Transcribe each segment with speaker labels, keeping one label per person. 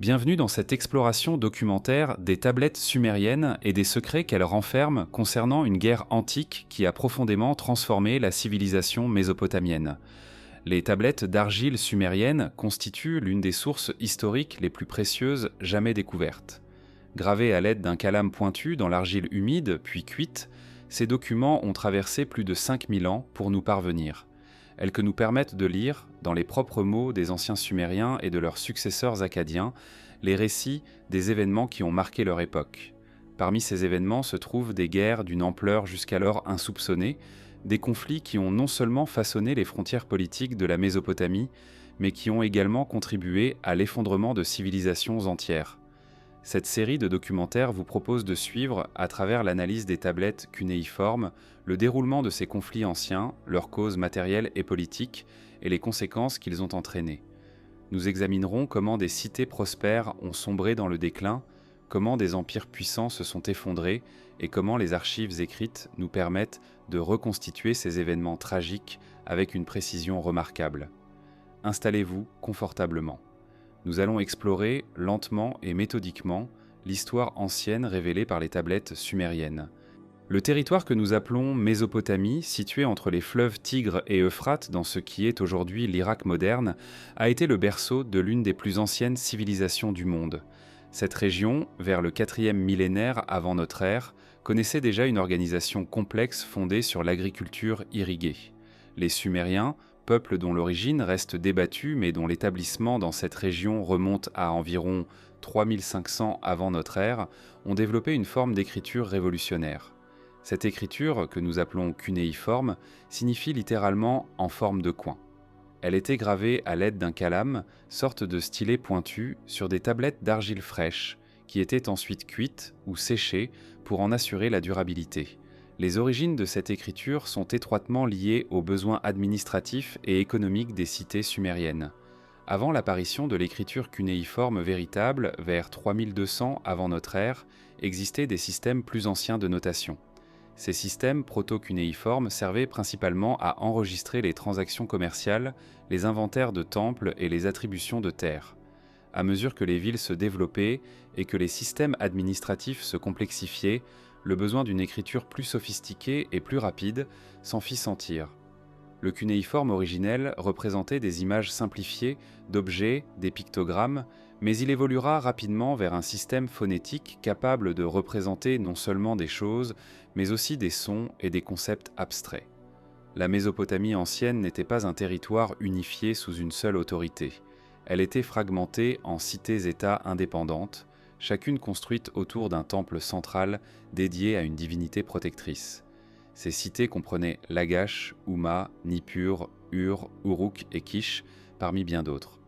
Speaker 1: Bienvenue dans cette exploration documentaire des tablettes sumériennes et des secrets qu'elles renferment concernant une guerre antique qui a profondément transformé la civilisation mésopotamienne. Les tablettes d'argile sumérienne constituent l'une des sources historiques les plus précieuses jamais découvertes. Gravées à l'aide d'un calame pointu dans l'argile humide puis cuite, ces documents ont traversé plus de 5000 ans pour nous parvenir. Elles que nous permettent de lire, dans les propres mots des anciens Sumériens et de leurs successeurs akkadiens, les récits des événements qui ont marqué leur époque. Parmi ces événements se trouvent des guerres d'une ampleur jusqu'alors insoupçonnée, des conflits qui ont non seulement façonné les frontières politiques de la Mésopotamie, mais qui ont également contribué à l'effondrement de civilisations entières. Cette série de documentaires vous propose de suivre, à travers l'analyse des tablettes cunéiformes, le déroulement de ces conflits anciens, leurs causes matérielles et politiques, et les conséquences qu'ils ont entraînées. Nous examinerons comment des cités prospères ont sombré dans le déclin, comment des empires puissants se sont effondrés, et comment les archives écrites nous permettent de reconstituer ces événements tragiques avec une précision remarquable. Installez-vous confortablement. Nous allons explorer, lentement et méthodiquement, l'histoire ancienne révélée par les tablettes sumériennes. Le territoire que nous appelons Mésopotamie, situé entre les fleuves Tigre et Euphrate dans ce qui est aujourd'hui l'Irak moderne, a été le berceau de l'une des plus anciennes civilisations du monde. Cette région, vers le 4e millénaire avant notre ère, connaissait déjà une organisation complexe fondée sur l'agriculture irriguée. Les Sumériens, peuple dont l'origine reste débattue mais dont l'établissement dans cette région remonte à environ 3500 avant notre ère, ont développé une forme d'écriture révolutionnaire. Cette écriture, que nous appelons cunéiforme, signifie littéralement « en forme de coin ». Elle était gravée à l'aide d'un calame, sorte de stylet pointu, sur des tablettes d'argile fraîche, qui étaient ensuite cuites ou séchées pour en assurer la durabilité. Les origines de cette écriture sont étroitement liées aux besoins administratifs et économiques des cités sumériennes. Avant l'apparition de l'écriture cunéiforme véritable, vers 3200 avant notre ère, existaient des systèmes plus anciens de notation. Ces systèmes proto-cunéiformes servaient principalement à enregistrer les transactions commerciales, les inventaires de temples et les attributions de terres. À mesure que les villes se développaient et que les systèmes administratifs se complexifiaient, le besoin d'une écriture plus sophistiquée et plus rapide s'en fit sentir. Le cunéiforme originel représentait des images simplifiées d'objets, des pictogrammes, mais il évoluera rapidement vers un système phonétique capable de représenter non seulement des choses, mais aussi des sons et des concepts abstraits. La Mésopotamie ancienne n'était pas un territoire unifié sous une seule autorité. Elle était fragmentée en cités-États indépendantes, chacune construite autour d'un temple central dédié à une divinité protectrice. Ces cités comprenaient Lagash, Umma, Nippur, Ur, Uruk et Kish, parmi bien d'autres.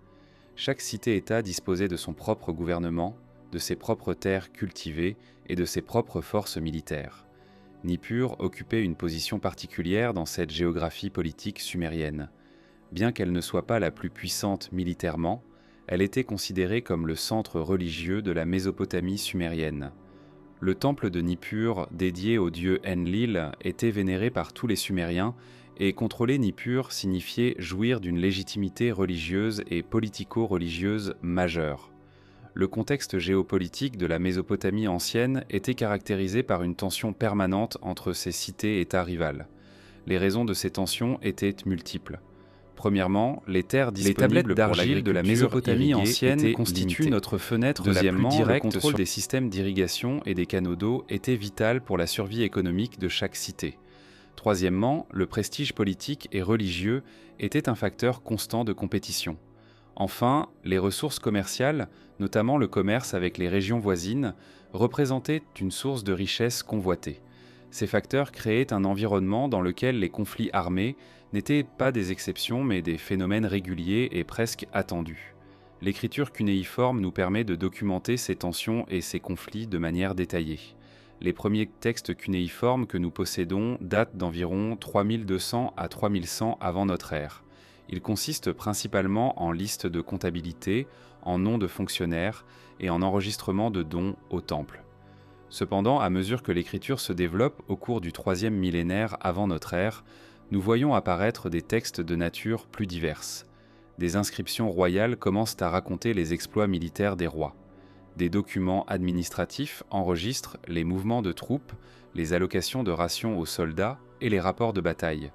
Speaker 1: Chaque cité-État disposait de son propre gouvernement, de ses propres terres cultivées et de ses propres forces militaires. Nippur occupait une position particulière dans cette géographie politique sumérienne. Bien qu'elle ne soit pas la plus puissante militairement, elle était considérée comme le centre religieux de la Mésopotamie sumérienne. Le temple de Nippur, dédié au dieu Enlil, était vénéré par tous les Sumériens et contrôler Nippur signifiait jouir d'une légitimité religieuse et politico-religieuse majeure. Le contexte géopolitique de la Mésopotamie ancienne était caractérisé par une tension permanente entre ces cités-États rivales. Les raisons de ces tensions étaient multiples. Premièrement, les terres disponibles d'argile de la Mésopotamie ancienne constituent notre fenêtre la plus directe. Le contrôle des systèmes d'irrigation et des canaux d'eau était vital pour la survie économique de chaque cité. Troisièmement, le prestige politique et religieux était un facteur constant de compétition. Enfin, les ressources commerciales, notamment le commerce avec les régions voisines, représentaient une source de richesse convoitée. Ces facteurs créaient un environnement dans lequel les conflits armés n'étaient pas des exceptions mais des phénomènes réguliers et presque attendus. L'écriture cunéiforme nous permet de documenter ces tensions et ces conflits de manière détaillée. Les premiers textes cunéiformes que nous possédons datent d'environ 3200 à 3100 avant notre ère. Ils consistent principalement en listes de comptabilité, en noms de fonctionnaires et en enregistrements de dons au temple. Cependant, à mesure que l'écriture se développe au cours du 3e millénaire avant notre ère, nous voyons apparaître des textes de nature plus diverse. des inscriptions royales commencent à raconter les exploits militaires des rois. Des documents administratifs enregistrent les mouvements de troupes, les allocations de rations aux soldats et les rapports de bataille.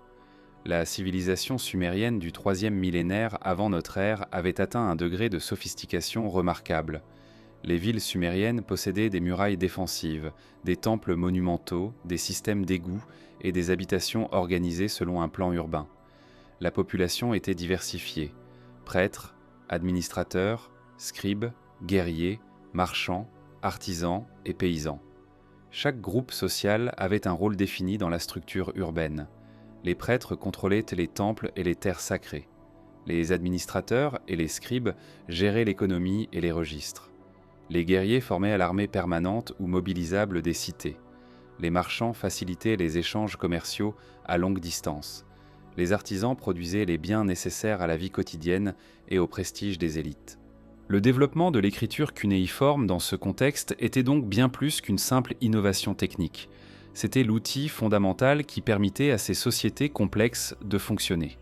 Speaker 1: La civilisation sumérienne du 3e millénaire avant notre ère avait atteint un degré de sophistication remarquable. Les villes sumériennes possédaient des murailles défensives, des temples monumentaux, des systèmes d'égouts et des habitations organisées selon un plan urbain. La population était diversifiée. Prêtres, administrateurs, scribes, guerriers, marchands, artisans et paysans. Chaque groupe social avait un rôle défini dans la structure urbaine. Les prêtres contrôlaient les temples et les terres sacrées. Les administrateurs et les scribes géraient l'économie et les registres. Les guerriers formaient l'armée permanente ou mobilisable des cités. Les marchands facilitaient les échanges commerciaux à longue distance. Les artisans produisaient les biens nécessaires à la vie quotidienne et au prestige des élites. Le développement de l'écriture cunéiforme dans ce contexte était donc bien plus qu'une simple innovation technique. C'était l'outil fondamental qui permettait à ces sociétés complexes de fonctionner.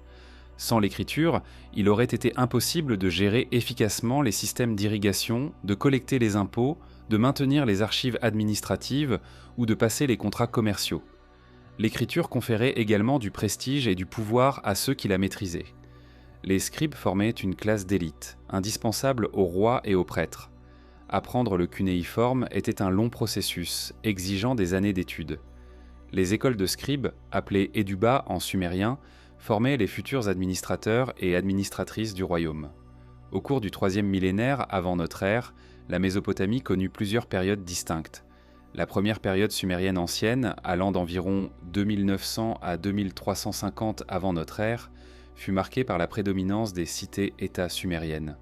Speaker 1: Sans l'écriture, il aurait été impossible de gérer efficacement les systèmes d'irrigation, de collecter les impôts, de maintenir les archives administratives ou de passer les contrats commerciaux. L'écriture conférait également du prestige et du pouvoir à ceux qui la maîtrisaient. Les scribes formaient une classe d'élite, indispensable aux rois et aux prêtres. Apprendre le cunéiforme était un long processus, exigeant des années d'études. Les écoles de scribes, appelées éduba en sumérien, formaient les futurs administrateurs et administratrices du royaume. Au cours du 3e millénaire avant notre ère, la Mésopotamie connut plusieurs périodes distinctes. La première période sumérienne ancienne, allant d'environ 2900 à 2350 avant notre ère, fut marquée par la prédominance des cités-États sumériennes.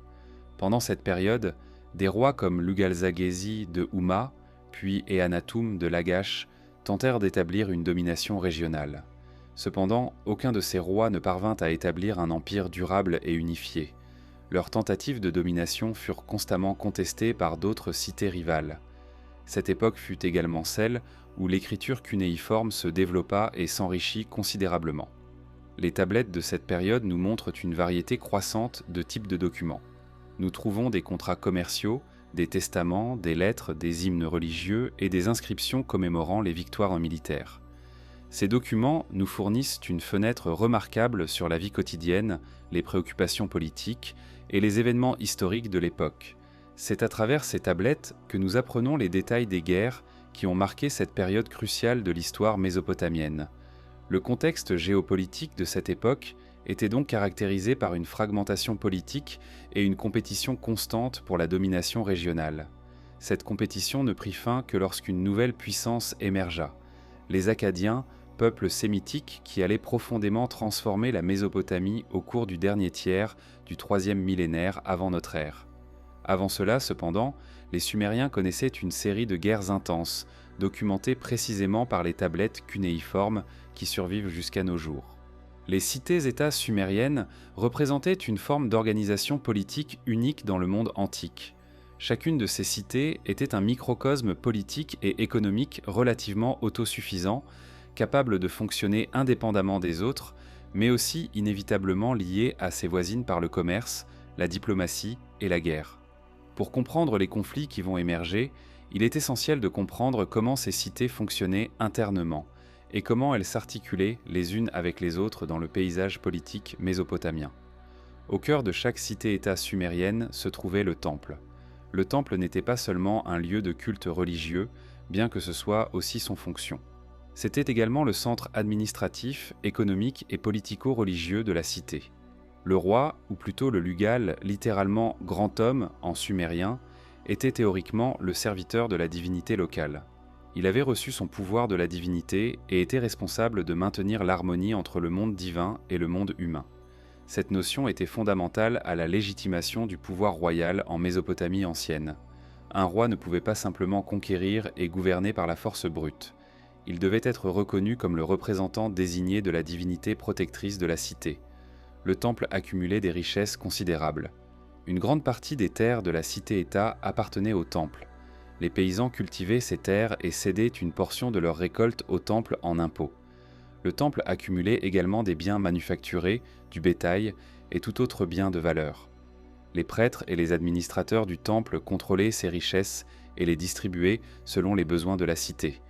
Speaker 1: Pendant cette période, des rois comme Lugalza-Gézi de Houma, puis Ehanatum de Lagash, tentèrent d'établir une domination régionale. Cependant, aucun de ces rois ne parvint à établir un empire durable et unifié. Leurs tentatives de domination furent constamment contestées par d'autres cités rivales. Cette époque fut également celle où l'écriture cunéiforme se développa et s'enrichit considérablement. Les tablettes de cette période nous montrent une variété croissante de types de documents. Nous trouvons des contrats commerciaux, des testaments, des lettres, des hymnes religieux et des inscriptions commémorant les victoires militaires. Ces documents nous fournissent une fenêtre remarquable sur la vie quotidienne, les préoccupations politiques et les événements historiques de l'époque. C'est à travers ces tablettes que nous apprenons les détails des guerres qui ont marqué cette période cruciale de l'histoire mésopotamienne. Le contexte géopolitique de cette époque était donc caractérisé par une fragmentation politique et une compétition constante pour la domination régionale. Cette compétition ne prit fin que lorsqu'une nouvelle puissance émergea. Les Akkadiens, peuple sémitique qui allait profondément transformer la Mésopotamie au cours du dernier tiers du 3e millénaire avant notre ère. Avant cela, cependant, les Sumériens connaissaient une série de guerres intenses, documentées précisément par les tablettes cunéiformes qui survivent jusqu'à nos jours. Les cités-États sumériennes représentaient une forme d'organisation politique unique dans le monde antique. Chacune de ces cités était un microcosme politique et économique relativement autosuffisant, capable de fonctionner indépendamment des autres, mais aussi inévitablement lié à ses voisines par le commerce, la diplomatie et la guerre. Pour comprendre les conflits qui vont émerger, il est essentiel de comprendre comment ces cités fonctionnaient internement et comment elles s'articulaient les unes avec les autres dans le paysage politique mésopotamien. Au cœur de chaque cité-État sumérienne se trouvait le temple. Le temple n'était pas seulement un lieu de culte religieux, bien que ce soit aussi son fonction. C'était également le centre administratif, économique et politico-religieux de la cité. Le roi, ou plutôt le lugal, littéralement grand homme en sumérien, était théoriquement le serviteur de la divinité locale. Il avait reçu son pouvoir de la divinité et était responsable de maintenir l'harmonie entre le monde divin et le monde humain. Cette notion était fondamentale à la légitimation du pouvoir royal en Mésopotamie ancienne. Un roi ne pouvait pas simplement conquérir et gouverner par la force brute. Il devait être reconnu comme le représentant désigné de la divinité protectrice de la cité. Le temple accumulait des richesses considérables. Une grande partie des terres de la cité-État appartenait au temple. Les paysans cultivaient ces terres et cédaient une portion de leur récolte au temple en impôts. Le temple accumulait également des biens manufacturés, du bétail, et tout autre bien de valeur. Les prêtres et les administrateurs du temple contrôlaient ces richesses et les distribuaient selon les besoins de la cité.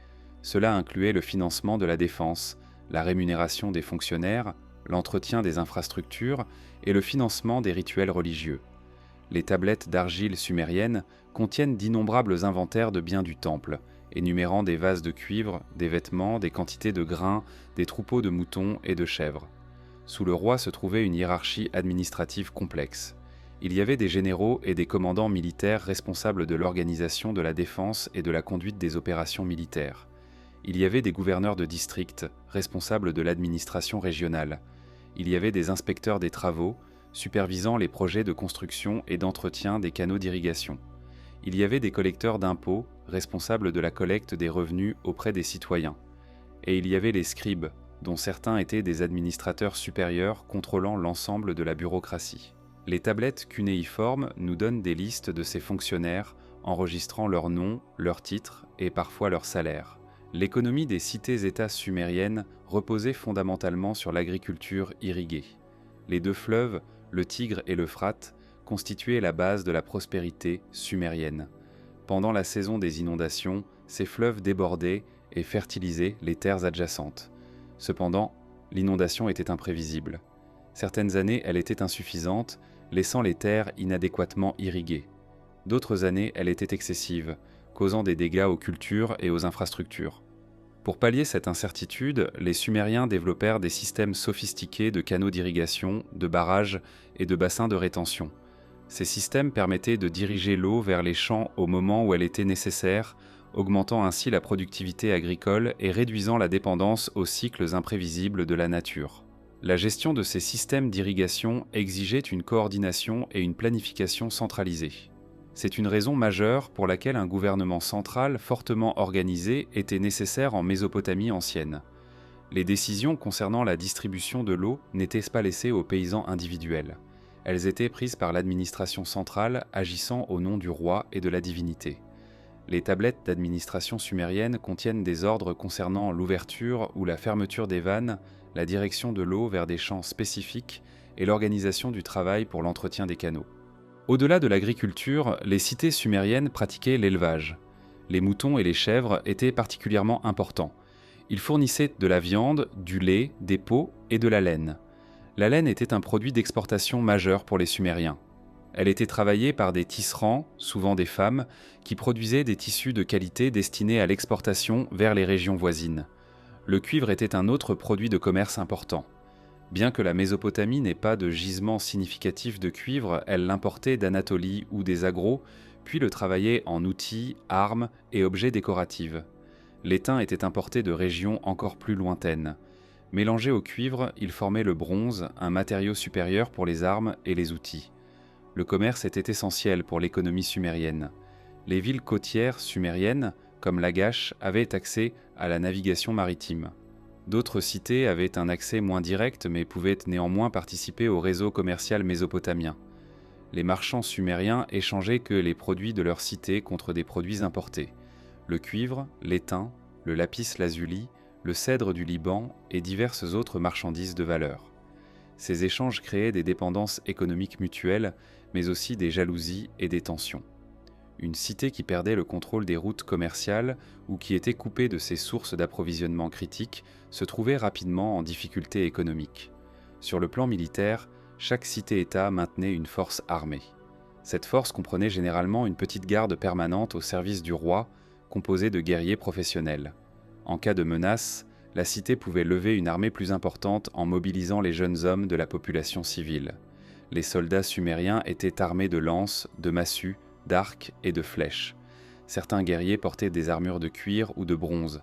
Speaker 1: Cela incluait le financement de la défense, la rémunération des fonctionnaires, l'entretien des infrastructures et le financement des rituels religieux. Les tablettes d'argile sumériennes contiennent d'innombrables inventaires de biens du temple, énumérant des vases de cuivre, des vêtements, des quantités de grains, des troupeaux de moutons et de chèvres. Sous le roi se trouvait une hiérarchie administrative complexe. Il y avait des généraux et des commandants militaires responsables de l'organisation de la défense et de la conduite des opérations militaires. Il y avait des gouverneurs de district, responsables de l'administration régionale. Il y avait des inspecteurs des travaux, supervisant les projets de construction et d'entretien des canaux d'irrigation. Il y avait des collecteurs d'impôts, responsables de la collecte des revenus auprès des citoyens. Et il y avait les scribes, dont certains étaient des administrateurs supérieurs contrôlant l'ensemble de la bureaucratie. Les tablettes cunéiformes nous donnent des listes de ces fonctionnaires, enregistrant leurs noms, leurs titres et parfois leurs salaires. L'économie des cités-États sumériennes reposait fondamentalement sur l'agriculture irriguée. Les deux fleuves, le Tigre et l'Euphrate, constituaient la base de la prospérité sumérienne. Pendant la saison des inondations, ces fleuves débordaient et fertilisaient les terres adjacentes. Cependant, l'inondation était imprévisible. Certaines années, elle était insuffisante, laissant les terres inadéquatement irriguées. D'autres années, elle était excessive, causant des dégâts aux cultures et aux infrastructures. Pour pallier cette incertitude, les Sumériens développèrent des systèmes sophistiqués de canaux d'irrigation, de barrages et de bassins de rétention. Ces systèmes permettaient de diriger l'eau vers les champs au moment où elle était nécessaire, augmentant ainsi la productivité agricole et réduisant la dépendance aux cycles imprévisibles de la nature. La gestion de ces systèmes d'irrigation exigeait une coordination et une planification centralisée. C'est une raison majeure pour laquelle un gouvernement central fortement organisé était nécessaire en Mésopotamie ancienne. Les décisions concernant la distribution de l'eau n'étaient pas laissées aux paysans individuels. Elles étaient prises par l'administration centrale agissant au nom du roi et de la divinité. Les tablettes d'administration sumérienne contiennent des ordres concernant l'ouverture ou la fermeture des vannes, la direction de l'eau vers des champs spécifiques et l'organisation du travail pour l'entretien des canaux. Au-delà de l'agriculture, les cités sumériennes pratiquaient l'élevage. Les moutons et les chèvres étaient particulièrement importants. Ils fournissaient de la viande, du lait, des peaux et de la laine. La laine était un produit d'exportation majeur pour les Sumériens. Elle était travaillée par des tisserands, souvent des femmes, qui produisaient des tissus de qualité destinés à l'exportation vers les régions voisines. Le cuivre était un autre produit de commerce important. Bien que la Mésopotamie n'ait pas de gisement significatif de cuivre, elle l'importait d'Anatolie ou des Agros, puis le travaillait en outils, armes et objets décoratifs. L'étain était importé de régions encore plus lointaines. Mélangé au cuivre, il formait le bronze, un matériau supérieur pour les armes et les outils. Le commerce était essentiel pour l'économie sumérienne. Les villes côtières sumériennes, comme Lagash, avaient accès à la navigation maritime. D'autres cités avaient un accès moins direct mais pouvaient néanmoins participer au réseau commercial mésopotamien. Les marchands sumériens échangeaient que les produits de leur cité contre des produits importés. Le cuivre, l'étain, le lapis-lazuli, le cèdre du Liban et diverses autres marchandises de valeur. Ces échanges créaient des dépendances économiques mutuelles, mais aussi des jalousies et des tensions. Une cité qui perdait le contrôle des routes commerciales ou qui était coupée de ses sources d'approvisionnement critiques se trouvait rapidement en difficulté économique. Sur le plan militaire, chaque cité-État maintenait une force armée. Cette force comprenait généralement une petite garde permanente au service du roi, composée de guerriers professionnels. En cas de menace, la cité pouvait lever une armée plus importante en mobilisant les jeunes hommes de la population civile. Les soldats sumériens étaient armés de lances, de massues, d'arcs et de flèches. Certains guerriers portaient des armures de cuir ou de bronze.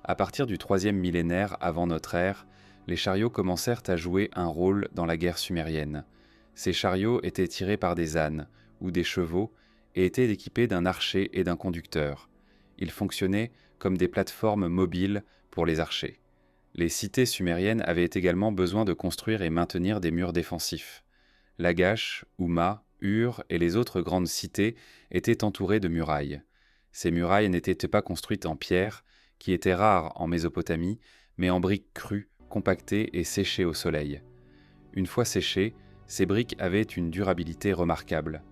Speaker 1: À partir du 3e millénaire avant notre ère, les chariots commencèrent à jouer un rôle dans la guerre sumérienne. Ces chariots étaient tirés par des ânes ou des chevaux et étaient équipés d'un archer et d'un conducteur. Ils fonctionnaient comme des plateformes mobiles pour les archers. Les cités sumériennes avaient également besoin de construire et maintenir des murs défensifs. Lagash, Umma, Ur et les autres grandes cités étaient entourées de murailles. Ces murailles n'étaient pas construites en pierre, qui était rare en Mésopotamie, mais en briques crues, compactées et séchées au soleil. Une fois séchées, Ces briques avaient une durabilité remarquable.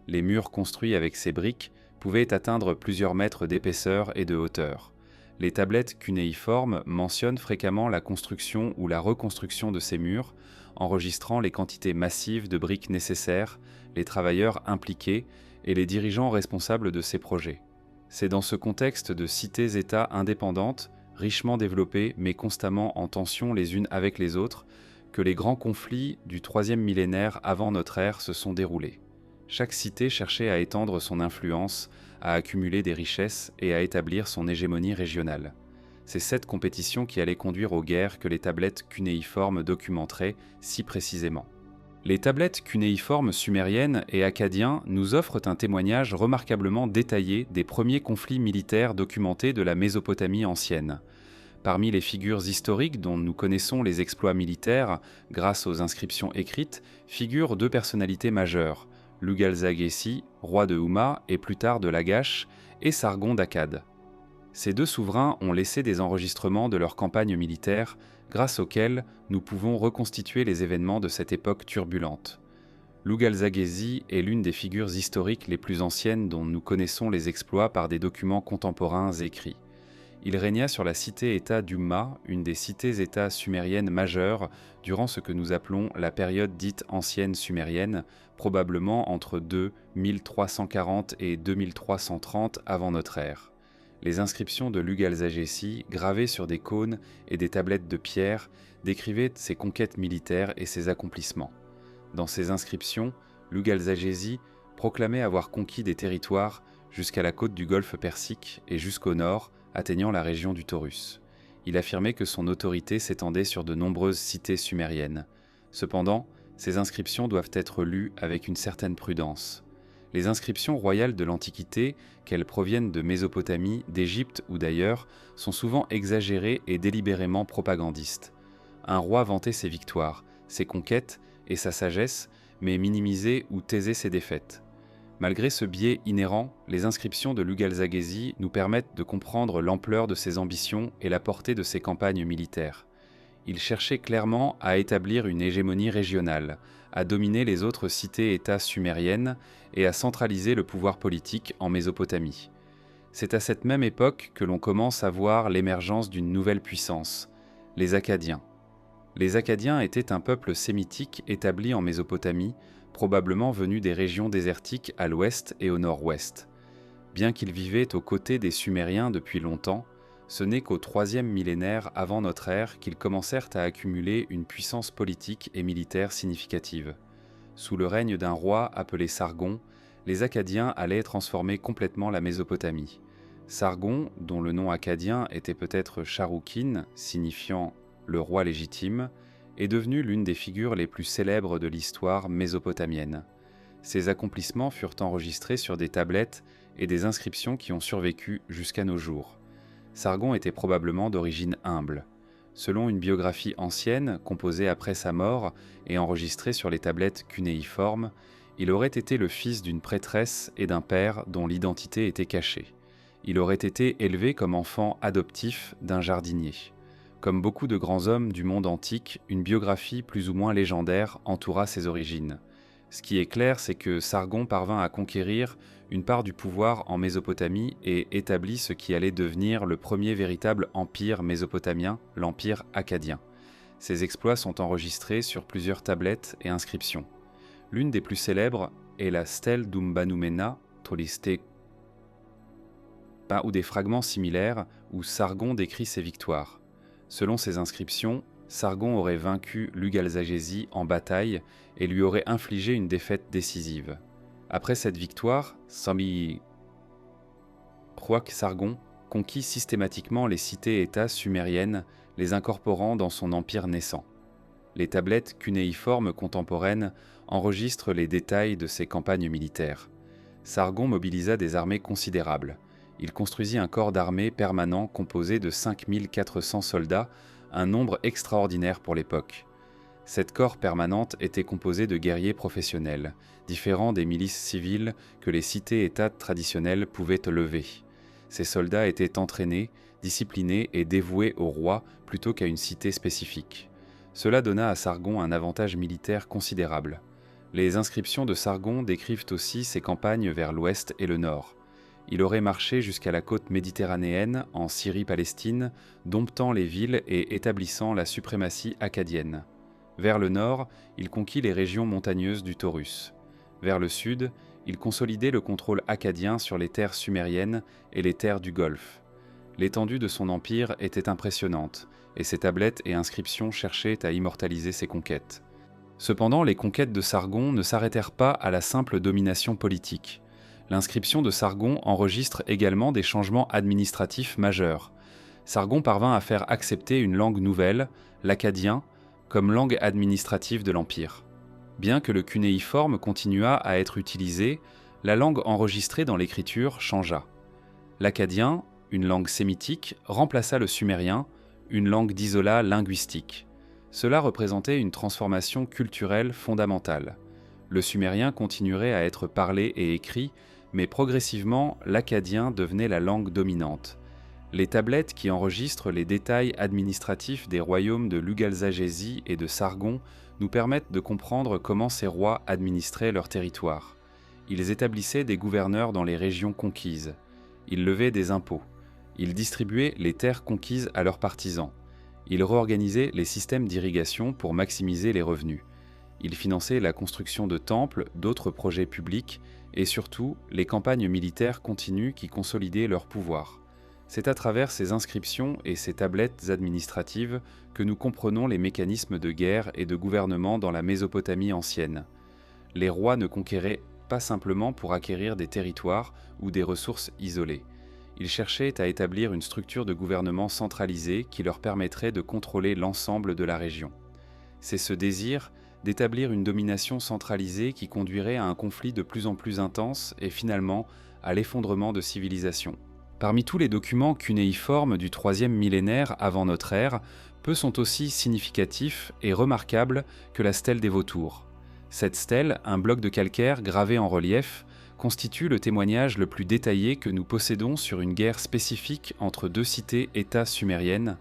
Speaker 1: Les murs construits avec ces briques pouvaient atteindre plusieurs mètres d'épaisseur et de hauteur. Les tablettes cunéiformes mentionnent fréquemment la construction ou la reconstruction de ces murs, enregistrant les quantités massives de briques nécessaires, les travailleurs impliqués et les dirigeants responsables de ces projets. C'est dans ce contexte de cités-États indépendantes, richement développées mais constamment en tension les unes avec les autres, que les grands conflits du troisième millénaire avant notre ère se sont déroulés. Chaque cité cherchait à étendre son influence, à accumuler des richesses et à établir son hégémonie régionale. C'est cette compétition qui allait conduire aux guerres que les tablettes cunéiformes documenteraient si précisément. Les tablettes cunéiformes sumériennes et akkadiens nous offrent un témoignage remarquablement détaillé des premiers conflits militaires documentés de la Mésopotamie ancienne. Parmi les figures historiques dont nous connaissons les exploits militaires grâce aux inscriptions écrites, figurent deux personnalités majeures, Lugalza-Gessi, roi de Houma et plus tard de Lagash, et Sargon d'Akkad. Ces deux souverains ont laissé des enregistrements de leurs campagnes militaires, grâce auxquels nous pouvons reconstituer les événements de cette époque turbulente. Lugalza-Gessi est l'une des figures historiques les plus anciennes dont nous connaissons les exploits par des documents contemporains écrits. Il régna sur la cité-État d'Umma, une des cités-États sumériennes majeures, durant ce que nous appelons la période dite ancienne sumérienne, probablement entre 2340 et 2330 avant notre ère. Les inscriptions de Lugalza-Gessi, gravées sur des cônes et des tablettes de pierre, décrivaient ses conquêtes militaires et ses accomplissements. Dans ces inscriptions, Lugalza-Gessi proclamait avoir conquis des territoires jusqu'à la côte du golfe Persique et jusqu'au nord, atteignant la région du Taurus. Il affirmait que son autorité s'étendait sur de nombreuses cités sumériennes. Cependant, ces inscriptions doivent être lues avec une certaine prudence. Les inscriptions royales de l'Antiquité, qu'elles proviennent de Mésopotamie, d'Égypte ou d'ailleurs, sont souvent exagérées et délibérément propagandistes. Un roi vantait ses victoires, ses conquêtes et sa sagesse, mais minimisait ou taisait ses défaites. Malgré ce biais inhérent, les inscriptions de Lugalza-Gessi nous permettent de comprendre l'ampleur de ses ambitions et la portée de ses campagnes militaires. Il cherchait clairement à établir une hégémonie régionale, à dominer les autres cités-États sumériennes et à centraliser le pouvoir politique en Mésopotamie. C'est à cette même époque que l'on commence à voir l'émergence d'une nouvelle puissance, les Akkadiens. Les Akkadiens étaient un peuple sémitique établi en Mésopotamie, probablement venus des régions désertiques à l'ouest et au nord-ouest. Bien qu'ils vivaient aux côtés des Sumériens depuis longtemps, ce n'est qu'au troisième millénaire avant notre ère qu'ils commencèrent à accumuler une puissance politique et militaire significative. Sous le règne d'un roi appelé Sargon, les Akkadiens allaient transformer complètement la Mésopotamie. Sargon, dont le nom akkadien était peut-être Sharukin, signifiant « le roi légitime », est devenu l'une des figures les plus célèbres de l'histoire mésopotamienne. Ses accomplissements furent enregistrés sur des tablettes et des inscriptions qui ont survécu jusqu'à nos jours. Sargon était probablement d'origine humble. Selon une biographie ancienne, composée après sa mort et enregistrée sur les tablettes cunéiformes, il aurait été le fils d'une prêtresse et d'un père dont l'identité était cachée. Il aurait été élevé comme enfant adoptif d'un jardinier. Comme beaucoup de grands hommes du monde antique, une biographie plus ou moins légendaire entoura ses origines. Ce qui est clair, c'est que Sargon parvint à conquérir une part du pouvoir en Mésopotamie et établit ce qui allait devenir le premier véritable empire mésopotamien, l'empire akkadien. Ses exploits sont enregistrés sur plusieurs tablettes et inscriptions. L'une des plus célèbres est la stèle d'Umbanumena, Toliste, ou des fragments similaires où Sargon décrit ses victoires. Selon ces inscriptions, Sargon aurait vaincu Lugalza-Gessi en bataille et lui aurait infligé une défaite décisive. Après cette victoire, Sargon conquit systématiquement les cités-États sumériennes, les incorporant dans son empire naissant. Les tablettes cunéiformes contemporaines enregistrent les détails de ses campagnes militaires. Sargon mobilisa des armées considérables. Il construisit un corps d'armée permanent composé de 5400 soldats, un nombre extraordinaire pour l'époque. Cette corps permanente était composée de guerriers professionnels, différents des milices civiles que les cités-États traditionnelles pouvaient lever. Ces soldats étaient entraînés, disciplinés et dévoués au roi plutôt qu'à une cité spécifique. Cela donna à Sargon un avantage militaire considérable. Les inscriptions de Sargon décrivent aussi ses campagnes vers l'ouest et le nord. Il aurait marché jusqu'à la côte méditerranéenne, en Syrie-Palestine, domptant les villes et établissant la suprématie akkadienne. Vers le nord, il conquit les régions montagneuses du Taurus. Vers le sud, il consolidait le contrôle akkadien sur les terres sumériennes et les terres du Golfe. L'étendue de son empire était impressionnante, et ses tablettes et inscriptions cherchaient à immortaliser ses conquêtes. Cependant, les conquêtes de Sargon ne s'arrêtèrent pas à la simple domination politique. L'inscription de Sargon enregistre également des changements administratifs majeurs. Sargon parvint à faire accepter une langue nouvelle, l'akkadien, comme langue administrative de l'Empire. Bien que le cunéiforme continuât à être utilisé, la langue enregistrée dans l'écriture changea. L'akkadien, une langue sémitique, remplaça le sumérien, une langue d'isolat linguistique. Cela représentait une transformation culturelle fondamentale. Le sumérien continuerait à être parlé et écrit, mais progressivement, l'akkadien devenait la langue dominante. Les tablettes qui enregistrent les détails administratifs des royaumes de l'Ugalzagésie et de Sargon nous permettent de comprendre comment ces rois administraient leur territoire. Ils établissaient des gouverneurs dans les régions conquises. Ils levaient des impôts. Ils distribuaient les terres conquises à leurs partisans. Ils réorganisaient les systèmes d'irrigation pour maximiser les revenus. Ils finançaient la construction de temples, d'autres projets publics et surtout les campagnes militaires continues qui consolidaient leur pouvoir. C'est à travers ces inscriptions et ces tablettes administratives que nous comprenons les mécanismes de guerre et de gouvernement dans la Mésopotamie ancienne. Les rois ne conquéraient pas simplement pour acquérir des territoires ou des ressources isolées. Ils cherchaient à établir une structure de gouvernement centralisée qui leur permettrait de contrôler l'ensemble de la région. C'est ce désir d'établir une domination centralisée qui conduirait à un conflit de plus en plus intense et finalement à l'effondrement de civilisations. Parmi tous les documents cunéiformes du IIIe millénaire avant notre ère, peu sont aussi significatifs et remarquables que la stèle des vautours. Cette stèle, un bloc de calcaire gravé en relief, constitue le témoignage le plus détaillé que nous possédons sur une guerre spécifique entre deux cités-États sumériennes,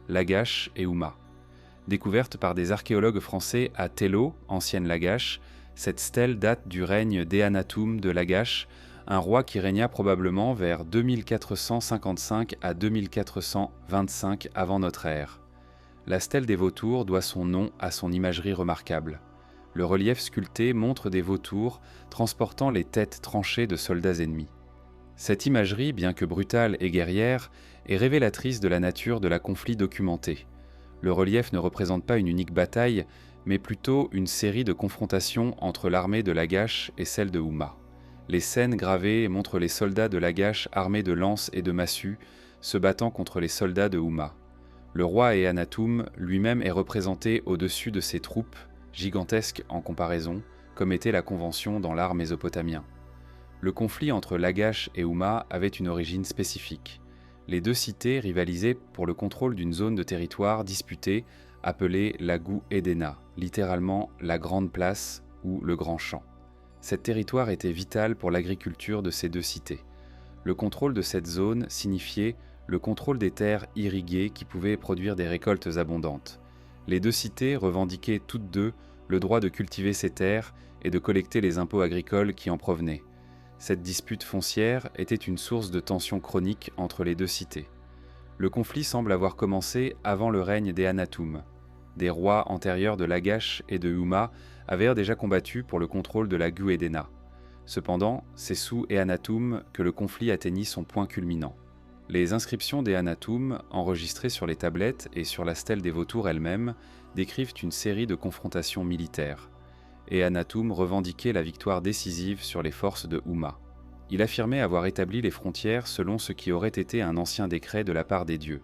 Speaker 1: Lagash et Houma. Découverte par des archéologues français à Tello, ancienne Lagash, cette stèle date du règne d'Eannatum de Lagash, un roi qui régna probablement vers 2455 à 2425 avant notre ère. La stèle des vautours doit son nom à son imagerie remarquable. Le relief sculpté montre des vautours transportant les têtes tranchées de soldats ennemis. Cette imagerie, bien que brutale et guerrière, est révélatrice de la nature de la conflit documenté. Le relief ne représente pas une unique bataille, mais plutôt une série de confrontations entre l'armée de Lagash et celle de Houma. Les scènes gravées montrent les soldats de Lagash armés de lances et de massues, se battant contre les soldats de Houma. Le roi Eannatum lui-même est représenté au-dessus de ses troupes, gigantesques en comparaison, comme était la convention dans l'art mésopotamien. Le conflit entre Lagash et Houma avait une origine spécifique. Les deux cités rivalisaient pour le contrôle d'une zone de territoire disputée appelée l'Agu Edena, littéralement la Grande Place ou le Grand Champ. Cet territoire était vital pour l'agriculture de ces deux cités. Le contrôle de cette zone signifiait le contrôle des terres irriguées qui pouvaient produire des récoltes abondantes. Les deux cités revendiquaient toutes deux le droit de cultiver ces terres et de collecter les impôts agricoles qui en provenaient. Cette dispute foncière était une source de tensions chroniques entre les deux cités. Le conflit semble avoir commencé avant le règne d'Eannatum. Des rois antérieurs de Lagash et de Houma avaient déjà combattu pour le contrôle de l'Agu Edena. Cependant, c'est sous Eannatum que le conflit atteignit son point culminant. Les inscriptions d'Eannatum, enregistrées sur les tablettes et sur la stèle des vautours elle-même, décrivent une série de confrontations militaires. Eannatum revendiquait la victoire décisive sur les forces de Houma. Il affirmait avoir établi les frontières selon ce qui aurait été un ancien décret de la part des dieux.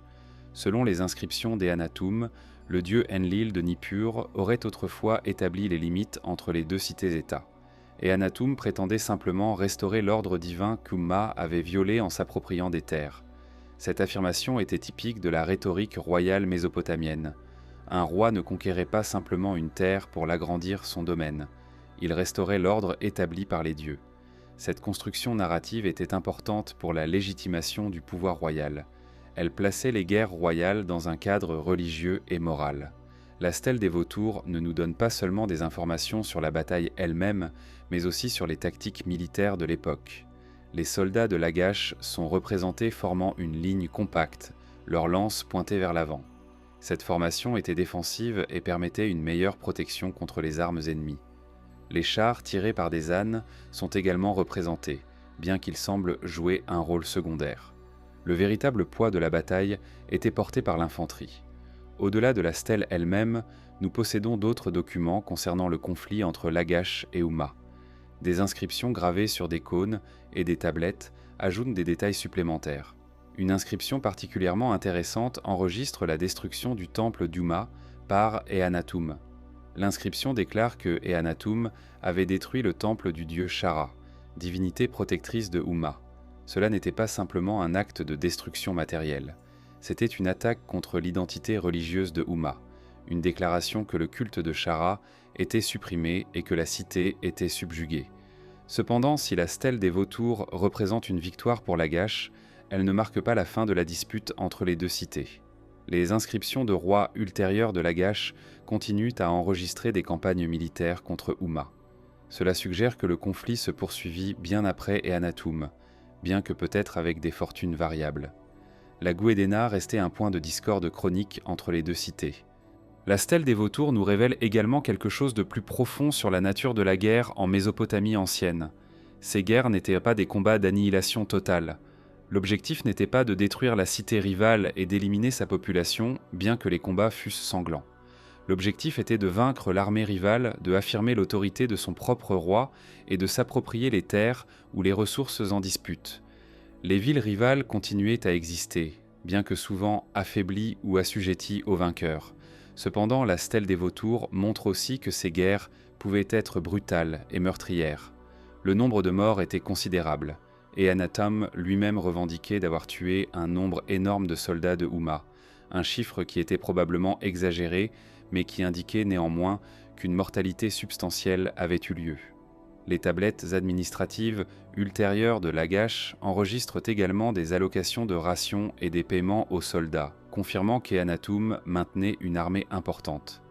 Speaker 1: Selon les inscriptions d'Eannatum, le dieu Enlil de Nippur aurait autrefois établi les limites entre les deux cités-États. Eannatum prétendait simplement restaurer l'ordre divin qu'Houma avait violé en s'appropriant des terres. Cette affirmation était typique de la rhétorique royale mésopotamienne. Un roi ne conquérait pas simplement une terre pour l'agrandir son domaine. Il restaurait l'ordre établi par les dieux. Cette construction narrative était importante pour la légitimation du pouvoir royal. Elle plaçait les guerres royales dans un cadre religieux et moral. La stèle des vautours ne nous donne pas seulement des informations sur la bataille elle-même, mais aussi sur les tactiques militaires de l'époque. Les soldats de Lagash sont représentés formant une ligne compacte, leurs lances pointées vers l'avant. Cette formation était défensive et permettait une meilleure protection contre les armes ennemies. Les chars tirés par des ânes sont également représentés, bien qu'ils semblent jouer un rôle secondaire. Le véritable poids de la bataille était porté par l'infanterie. Au-delà de la stèle elle-même, nous possédons d'autres documents concernant le conflit entre Lagash et Umma. Des inscriptions gravées sur des cônes et des tablettes ajoutent des détails supplémentaires. Une inscription particulièrement intéressante enregistre la destruction du temple d'Umma par Ehanatum. L'inscription déclare que Ehanatum avait détruit le temple du dieu Shara, divinité protectrice de Umma. Cela n'était pas simplement un acte de destruction matérielle. C'était une attaque contre l'identité religieuse de Umma, une déclaration que le culte de Shara était supprimé et que la cité était subjuguée. Cependant, si la stèle des vautours représente une victoire pour Lagash, elle ne marque pas la fin de la dispute entre les deux cités. Les inscriptions de rois ultérieurs de Lagash continuent à enregistrer des campagnes militaires contre Umma. Cela suggère que le conflit se poursuivit bien après Ehanatum, bien que peut-être avec des fortunes variables. La Gouédéna restait un point de discorde chronique entre les deux cités. La stèle des vautours nous révèle également quelque chose de plus profond sur la nature de la guerre en Mésopotamie ancienne. Ces guerres n'étaient pas des combats d'annihilation totale. L'objectif n'était pas de détruire la cité rivale et d'éliminer sa population, bien que les combats fussent sanglants. L'objectif était de vaincre l'armée rivale, de affirmer l'autorité de son propre roi et de s'approprier les terres ou les ressources en dispute. Les villes rivales continuaient à exister, bien que souvent affaiblies ou assujetties aux vainqueurs. Cependant, la stèle des vautours montre aussi que ces guerres pouvaient être brutales et meurtrières. Le nombre de morts était considérable, et Ehanatum lui-même revendiquait d'avoir tué un nombre énorme de soldats de Umma, un chiffre qui était probablement exagéré, mais qui indiquait néanmoins qu'une mortalité substantielle avait eu lieu. Les tablettes administratives ultérieures de Lagash enregistrent également des allocations de rations et des paiements aux soldats, confirmant qu'Ehanatum maintenait une armée importante.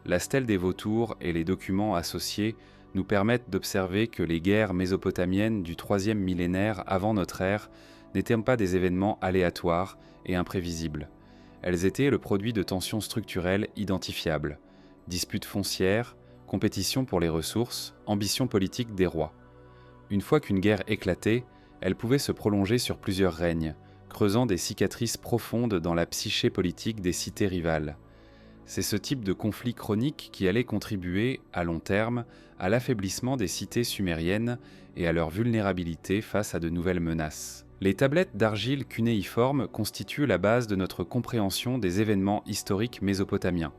Speaker 1: La stèle des vautours et les documents associés nous permettent d'observer que les guerres mésopotamiennes du IIIe millénaire avant notre ère n'étaient pas des événements aléatoires et imprévisibles. Elles étaient le produit de tensions structurelles identifiables, disputes foncières, compétition pour les ressources, ambition politique des rois. Une fois qu'une guerre éclatait, elle pouvait se prolonger sur plusieurs règnes, creusant des cicatrices profondes dans la psyché politique des cités rivales. C'est ce type de conflit chronique qui allait contribuer, à long terme, à l'affaiblissement des cités sumériennes et à leur vulnérabilité face à de nouvelles menaces. Les tablettes d'argile cunéiforme constituent la base de notre compréhension des événements historiques mésopotamiens.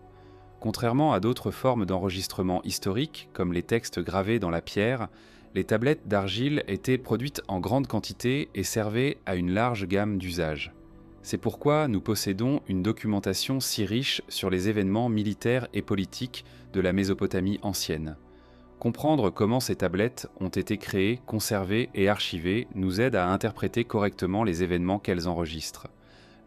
Speaker 1: Contrairement à d'autres formes d'enregistrement historique, comme les textes gravés dans la pierre, les tablettes d'argile étaient produites en grande quantité et servaient à une large gamme d'usages. C'est pourquoi nous possédons une documentation si riche sur les événements militaires et politiques de la Mésopotamie ancienne. Comprendre comment ces tablettes ont été créées, conservées et archivées nous aide à interpréter correctement les événements qu'elles enregistrent.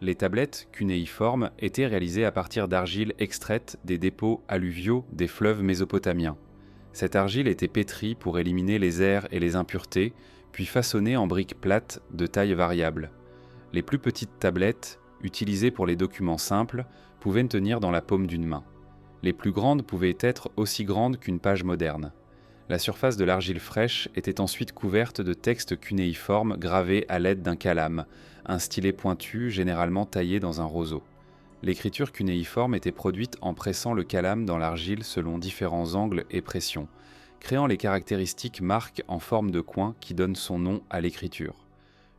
Speaker 1: Les tablettes cunéiformes étaient réalisées à partir d'argile extraite des dépôts alluviaux des fleuves mésopotamiens. Cette argile était pétrie pour éliminer les aires et les impuretés, puis façonnée en briques plates de taille variable. Les plus petites tablettes, utilisées pour les documents simples, pouvaient tenir dans la paume d'une main. Les plus grandes pouvaient être aussi grandes qu'une page moderne. La surface de l'argile fraîche était ensuite couverte de textes cunéiformes gravés à l'aide d'un calame, un stylet pointu généralement taillé dans un roseau. L'écriture cunéiforme était produite en pressant le calame dans l'argile selon différents angles et pressions, créant les caractéristiques marques en forme de coin qui donnent son nom à l'écriture.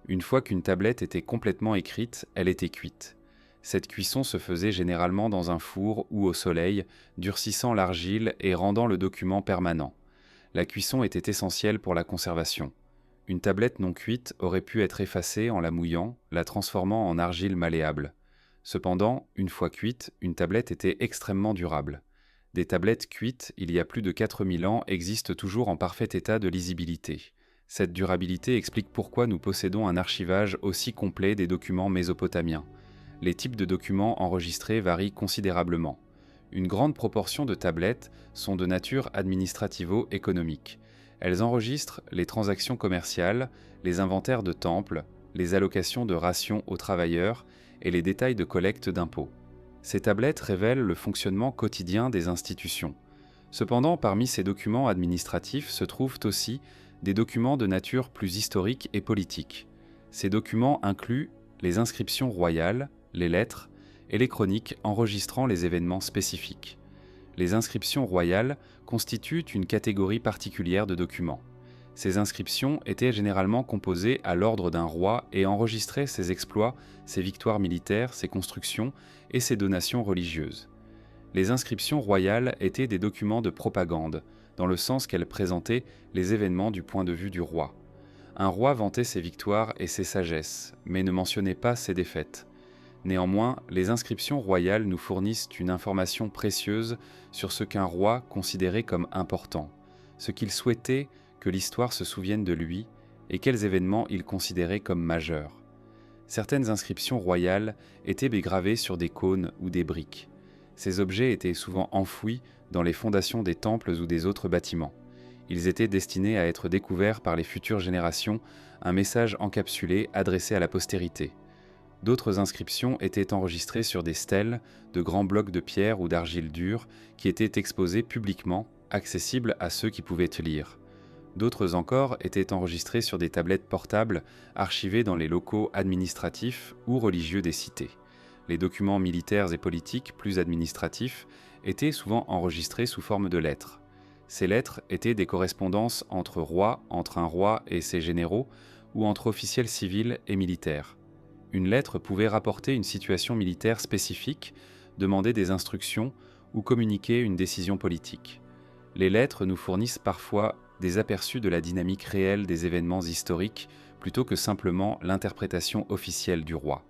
Speaker 1: Une fois qu'une tablette était complètement écrite, elle était cuite. Cette cuisson se faisait généralement dans un four ou au soleil, durcissant l'argile et rendant le document permanent. La cuisson était essentielle pour la conservation. Une tablette non cuite aurait pu être effacée en la mouillant, la transformant en argile malléable. Cependant, une fois cuite, une tablette était extrêmement durable. Des tablettes cuites, il y a plus de 4000 ans, existent toujours en parfait état de lisibilité. Cette durabilité explique pourquoi nous possédons un archivage aussi complet des documents mésopotamiens. Les types de documents enregistrés varient considérablement. Une grande proportion de tablettes sont de nature administrativo-économique. Elles enregistrent les transactions commerciales, les inventaires de temples, les allocations de rations aux travailleurs et les détails de collecte d'impôts. Ces tablettes révèlent le fonctionnement quotidien des institutions. Cependant, parmi ces documents administratifs se trouvent aussi des documents de nature plus historique et politique. Ces documents incluent les inscriptions royales, les lettres et les chroniques enregistrant les événements spécifiques. Les inscriptions royales constituent une catégorie particulière de documents. Ces inscriptions étaient généralement composées à l'ordre d'un roi et enregistraient ses exploits, ses victoires militaires, ses constructions et ses donations religieuses. Les inscriptions royales étaient des documents de propagande, dans le sens qu'elles présentaient les événements du point de vue du roi. Un roi vantait ses victoires et ses sagesses, mais ne mentionnait pas ses défaites. Néanmoins, les inscriptions royales nous fournissent une information précieuse sur ce qu'un roi considérait comme important, ce qu'il souhaitait que l'histoire se souvienne de lui et quels événements il considérait comme majeurs. Certaines inscriptions royales étaient gravées sur des cônes ou des briques. Ces objets étaient souvent enfouis dans les fondations des temples ou des autres bâtiments. Ils étaient destinés à être découverts par les futures générations, un message encapsulé adressé à la postérité. D'autres inscriptions étaient enregistrées sur des stèles, de grands blocs de pierre ou d'argile dure qui étaient exposés publiquement, accessibles à ceux qui pouvaient lire. D'autres encore étaient enregistrées sur des tablettes portables archivées dans les locaux administratifs ou religieux des cités. Les documents militaires et politiques plus administratifs étaient souvent enregistrés sous forme de lettres. Ces lettres étaient des correspondances entre rois, entre un roi et ses généraux, ou entre officiels civils et militaires. Une lettre pouvait rapporter une situation militaire spécifique, demander des instructions ou communiquer une décision politique. Les lettres nous fournissent parfois des aperçus de la dynamique réelle des événements historiques plutôt que simplement l'interprétation officielle du roi.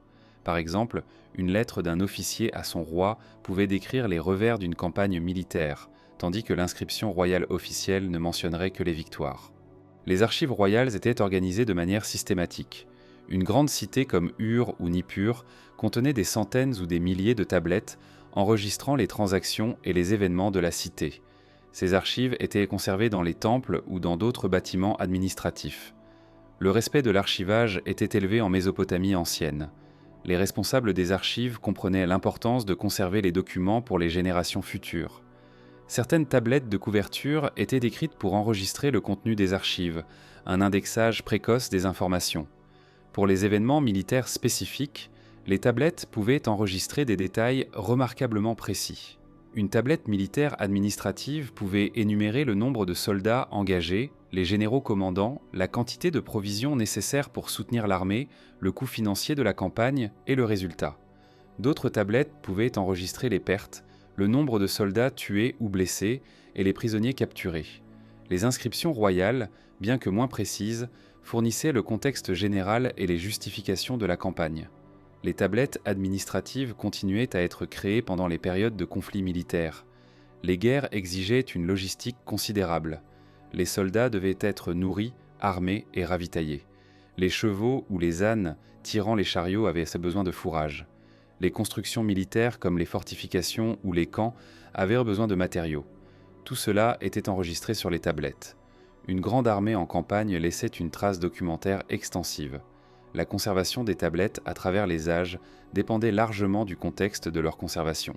Speaker 1: Par exemple, une lettre d'un officier à son roi pouvait décrire les revers d'une campagne militaire, tandis que l'inscription royale officielle ne mentionnerait que les victoires. Les archives royales étaient organisées de manière systématique. Une grande cité comme Ur ou Nippur contenait des centaines ou des milliers de tablettes enregistrant les transactions et les événements de la cité. Ces archives étaient conservées dans les temples ou dans d'autres bâtiments administratifs. Le respect de l'archivage était élevé en Mésopotamie ancienne. Les responsables des archives comprenaient l'importance de conserver les documents pour les générations futures. Certaines tablettes de couverture étaient décrites pour enregistrer le contenu des archives, un indexage précoce des informations. Pour les événements militaires spécifiques, les tablettes pouvaient enregistrer des détails remarquablement précis. Une tablette militaire administrative pouvait énumérer le nombre de soldats engagés, les généraux commandants, la quantité de provisions nécessaires pour soutenir l'armée, le coût financier de la campagne et le résultat. D'autres tablettes pouvaient enregistrer les pertes, le nombre de soldats tués ou blessés et les prisonniers capturés. Les inscriptions royales, bien que moins précises, fournissaient le contexte général et les justifications de la campagne. Les tablettes administratives continuaient à être créées pendant les périodes de conflits militaires. Les guerres exigeaient une logistique considérable. Les soldats devaient être nourris, armés et ravitaillés. Les chevaux ou les ânes tirant les chariots avaient besoin de fourrage. Les constructions militaires comme les fortifications ou les camps avaient besoin de matériaux. Tout cela était enregistré sur les tablettes. Une grande armée en campagne laissait une trace documentaire extensive. La conservation des tablettes à travers les âges dépendait largement du contexte de leur conservation.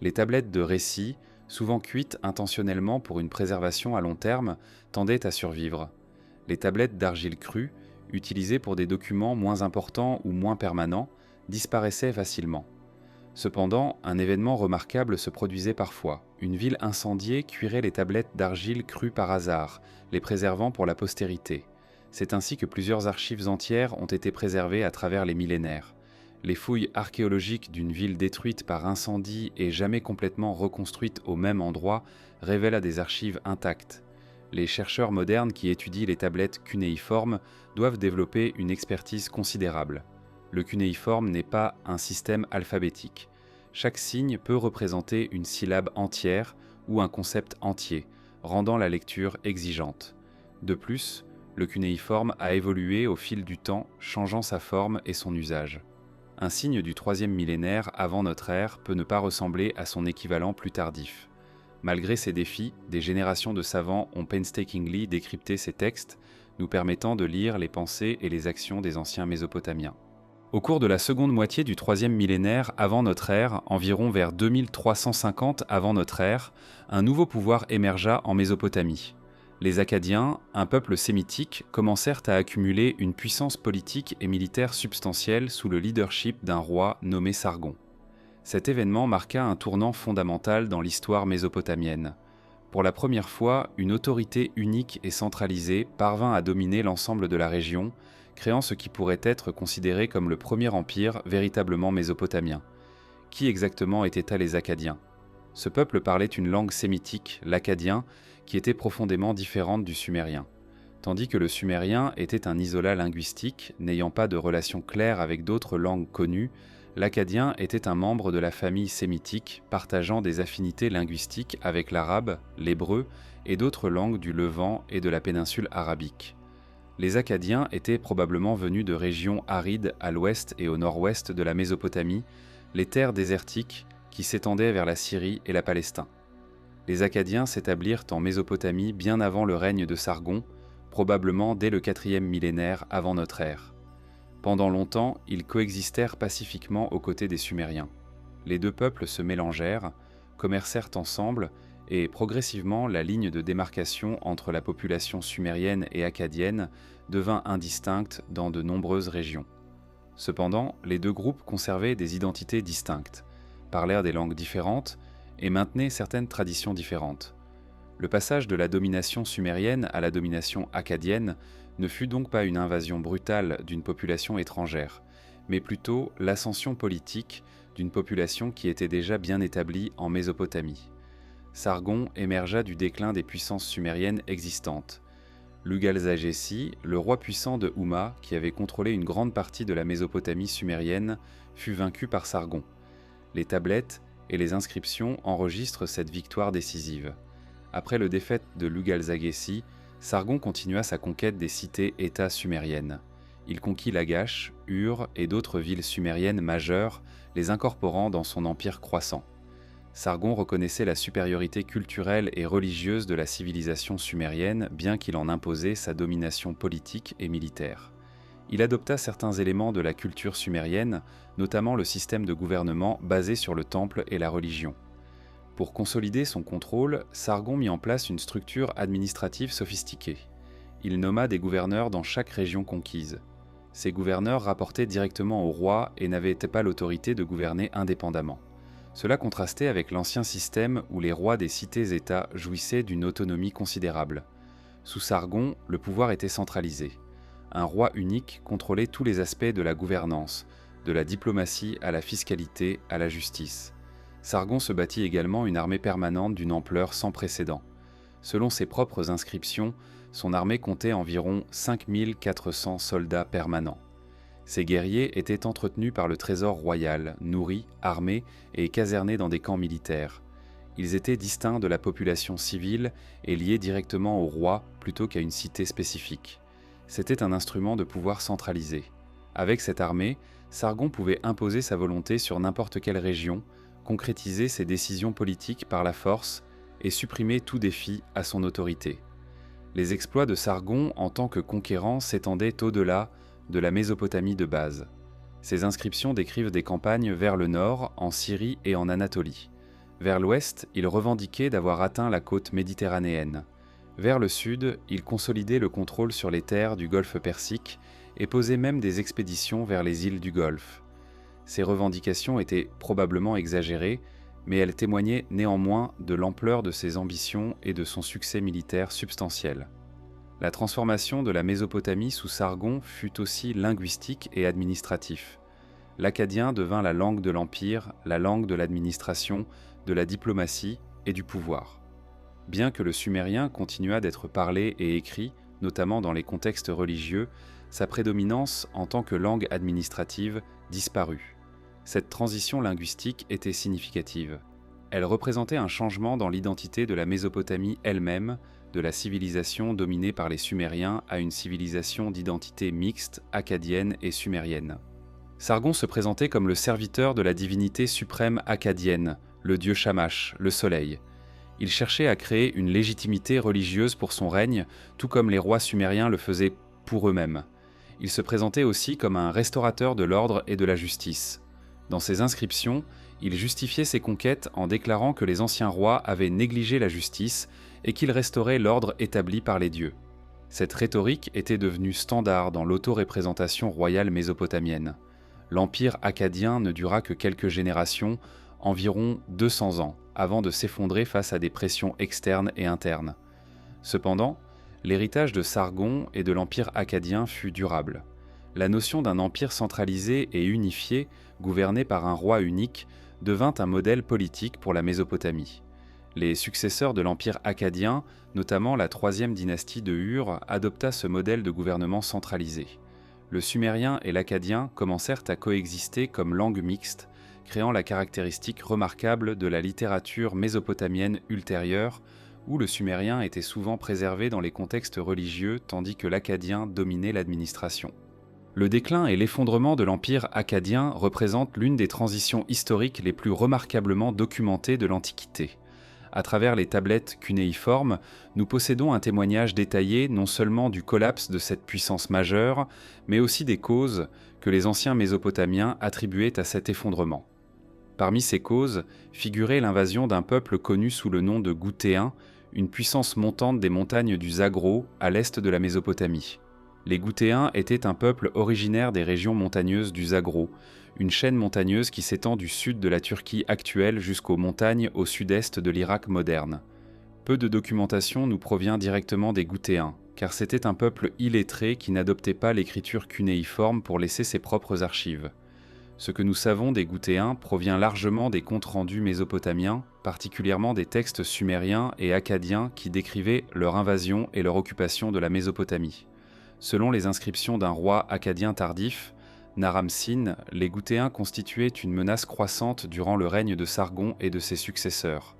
Speaker 1: Les tablettes de récits, souvent cuites intentionnellement pour une préservation à long terme, tendaient à survivre. Les tablettes d'argile crue, utilisées pour des documents moins importants ou moins permanents, disparaissaient facilement. Cependant, un événement remarquable se produisait parfois. Une ville incendiée cuirait les tablettes d'argile crues par hasard, les préservant pour la postérité. C'est ainsi que plusieurs archives entières ont été préservées à travers les millénaires. Les fouilles archéologiques d'une ville détruite par incendie et jamais complètement reconstruite au même endroit révèlent des archives intactes. Les chercheurs modernes qui étudient les tablettes cunéiformes doivent développer une expertise considérable. Le cunéiforme n'est pas un système alphabétique. Chaque signe peut représenter une syllabe entière ou un concept entier, rendant la lecture exigeante. De plus, le cunéiforme a évolué au fil du temps, changeant sa forme et son usage. Un signe du 3e millénaire avant notre ère peut ne pas ressembler à son équivalent plus tardif. Malgré ces défis, des générations de savants ont painstakingly décrypté ces textes, nous permettant de lire les pensées et les actions des anciens Mésopotamiens. Au cours de la seconde moitié du 3e millénaire avant notre ère, environ vers 2350 avant notre ère, un nouveau pouvoir émergea en Mésopotamie. Les Akkadiens, un peuple sémitique, commencèrent à accumuler une puissance politique et militaire substantielle sous le leadership d'un roi nommé Sargon. Cet événement marqua un tournant fondamental dans l'histoire mésopotamienne. Pour la première fois, une autorité unique et centralisée parvint à dominer l'ensemble de la région, créant ce qui pourrait être considéré comme le premier empire véritablement mésopotamien. Qui exactement étaient les Akkadiens ? Ce peuple parlait une langue sémitique, l'akkadien, qui était profondément différente du sumérien. Tandis que le sumérien était un isolat linguistique, n'ayant pas de relation claire avec d'autres langues connues, l'akkadien était un membre de la famille sémitique, partageant des affinités linguistiques avec l'arabe, l'hébreu et d'autres langues du Levant et de la péninsule arabique. Les Akkadiens étaient probablement venus de régions arides à l'ouest et au nord-ouest de la Mésopotamie, les terres désertiques qui s'étendaient vers la Syrie et la Palestine. Les Akkadiens s'établirent en Mésopotamie bien avant le règne de Sargon, probablement dès le 4e millénaire avant notre ère. Pendant longtemps, ils coexistèrent pacifiquement aux côtés des Sumériens. Les deux peuples se mélangèrent, commercèrent ensemble, et progressivement la ligne de démarcation entre la population sumérienne et akkadienne devint indistincte dans de nombreuses régions. Cependant, les deux groupes conservaient des identités distinctes, parlèrent des langues différentes et maintenaient certaines traditions différentes. Le passage de la domination sumérienne à la domination akkadienne ne fut donc pas une invasion brutale d'une population étrangère, mais plutôt l'ascension politique d'une population qui était déjà bien établie en Mésopotamie. Sargon émergea du déclin des puissances sumériennes existantes. Lugalzagesi, le roi puissant de Houma, qui avait contrôlé une grande partie de la Mésopotamie sumérienne, fut vaincu par Sargon. Les tablettes et les inscriptions enregistrent cette victoire décisive. Après le défaite de Lugalzagesi, Sargon continua sa conquête des cités-États sumériennes. Il conquit Lagash, Ur et d'autres villes sumériennes majeures, les incorporant dans son empire croissant. Sargon reconnaissait la supériorité culturelle et religieuse de la civilisation sumérienne, bien qu'il en imposait sa domination politique et militaire. Il adopta certains éléments de la culture sumérienne, notamment le système de gouvernement basé sur le temple et la religion. Pour consolider son contrôle, Sargon mit en place une structure administrative sophistiquée. Il nomma des gouverneurs dans chaque région conquise. Ces gouverneurs rapportaient directement au roi et n'avaient pas l'autorité de gouverner indépendamment. Cela contrastait avec l'ancien système où les rois des cités-États jouissaient d'une autonomie considérable. Sous Sargon, le pouvoir était centralisé. Un roi unique contrôlait tous les aspects de la gouvernance, de la diplomatie à la fiscalité à la justice. Sargon se bâtit également une armée permanente d'une ampleur sans précédent. Selon ses propres inscriptions, son armée comptait environ 5400 soldats permanents. Ces guerriers étaient entretenus par le trésor royal, nourris, armés et casernés dans des camps militaires. Ils étaient distincts de la population civile et liés directement au roi plutôt qu'à une cité spécifique. C'était un instrument de pouvoir centralisé. Avec cette armée, Sargon pouvait imposer sa volonté sur n'importe quelle région, concrétiser ses décisions politiques par la force et supprimer tout défi à son autorité. Les exploits de Sargon en tant que conquérant s'étendaient au-delà de la Mésopotamie de base. Ces inscriptions décrivent des campagnes vers le nord, en Syrie et en Anatolie. Vers l'ouest, il revendiquait d'avoir atteint la côte méditerranéenne. Vers le sud, il consolidait le contrôle sur les terres du golfe Persique et posait même des expéditions vers les îles du Golfe. Ces revendications étaient probablement exagérées, mais elles témoignaient néanmoins de l'ampleur de ses ambitions et de son succès militaire substantiel. La transformation de la Mésopotamie sous Sargon fut aussi linguistique et administratif. L'akkadien devint la langue de l'empire, la langue de l'administration, de la diplomatie et du pouvoir. Bien que le sumérien continuât d'être parlé et écrit, notamment dans les contextes religieux, sa prédominance en tant que langue administrative disparut. Cette transition linguistique était significative. Elle représentait un changement dans l'identité de la Mésopotamie elle-même, de la civilisation dominée par les Sumériens à une civilisation d'identité mixte, akkadienne et sumérienne. Sargon se présentait comme le serviteur de la divinité suprême akkadienne, le dieu Shamash, le soleil. Il cherchait à créer une légitimité religieuse pour son règne, tout comme les rois sumériens le faisaient pour eux-mêmes. Il se présentait aussi comme un restaurateur de l'ordre et de la justice. Dans ses inscriptions, il justifiait ses conquêtes en déclarant que les anciens rois avaient négligé la justice et qu'il restaurait l'ordre établi par les dieux. Cette rhétorique était devenue standard dans l'autoréprésentation royale mésopotamienne. L'empire akkadien ne dura que quelques générations, environ 200 ans, avant de s'effondrer face à des pressions externes et internes. Cependant, l'héritage de Sargon et de l'empire akkadien fut durable. La notion d'un empire centralisé et unifié, gouverné par un roi unique, devint un modèle politique pour la Mésopotamie. Les successeurs de l'empire akkadien, notamment la troisième dynastie de Ur, adopta ce modèle de gouvernement centralisé. Le sumérien et l'akkadien commencèrent à coexister comme langues mixtes, créant la caractéristique remarquable de la littérature mésopotamienne ultérieure, où le sumérien était souvent préservé dans les contextes religieux tandis que l'akkadien dominait l'administration. Le déclin et l'effondrement de l'empire akkadien représentent l'une des transitions historiques les plus remarquablement documentées de l'Antiquité. À travers les tablettes cunéiformes, nous possédons un témoignage détaillé non seulement du collapse de cette puissance majeure, mais aussi des causes que les anciens Mésopotamiens attribuaient à cet effondrement. Parmi ces causes figurait l'invasion d'un peuple connu sous le nom de Goutéens, une puissance montante des montagnes du Zagros à l'est de la Mésopotamie. Les Goutéens étaient un peuple originaire des régions montagneuses du Zagros, une chaîne montagneuse qui s'étend du sud de la Turquie actuelle jusqu'aux montagnes au sud-est de l'Irak moderne. Peu de documentation nous provient directement des Goutéens, car c'était un peuple illettré qui n'adoptait pas l'écriture cunéiforme pour laisser ses propres archives. Ce que nous savons des Goutéens provient largement des comptes rendus mésopotamiens, particulièrement des textes sumériens et akkadiens qui décrivaient leur invasion et leur occupation de la Mésopotamie. Selon les inscriptions d'un roi akkadien tardif, Naram-Sin, les Goutéens constituaient une menace croissante durant le règne de Sargon et de ses successeurs.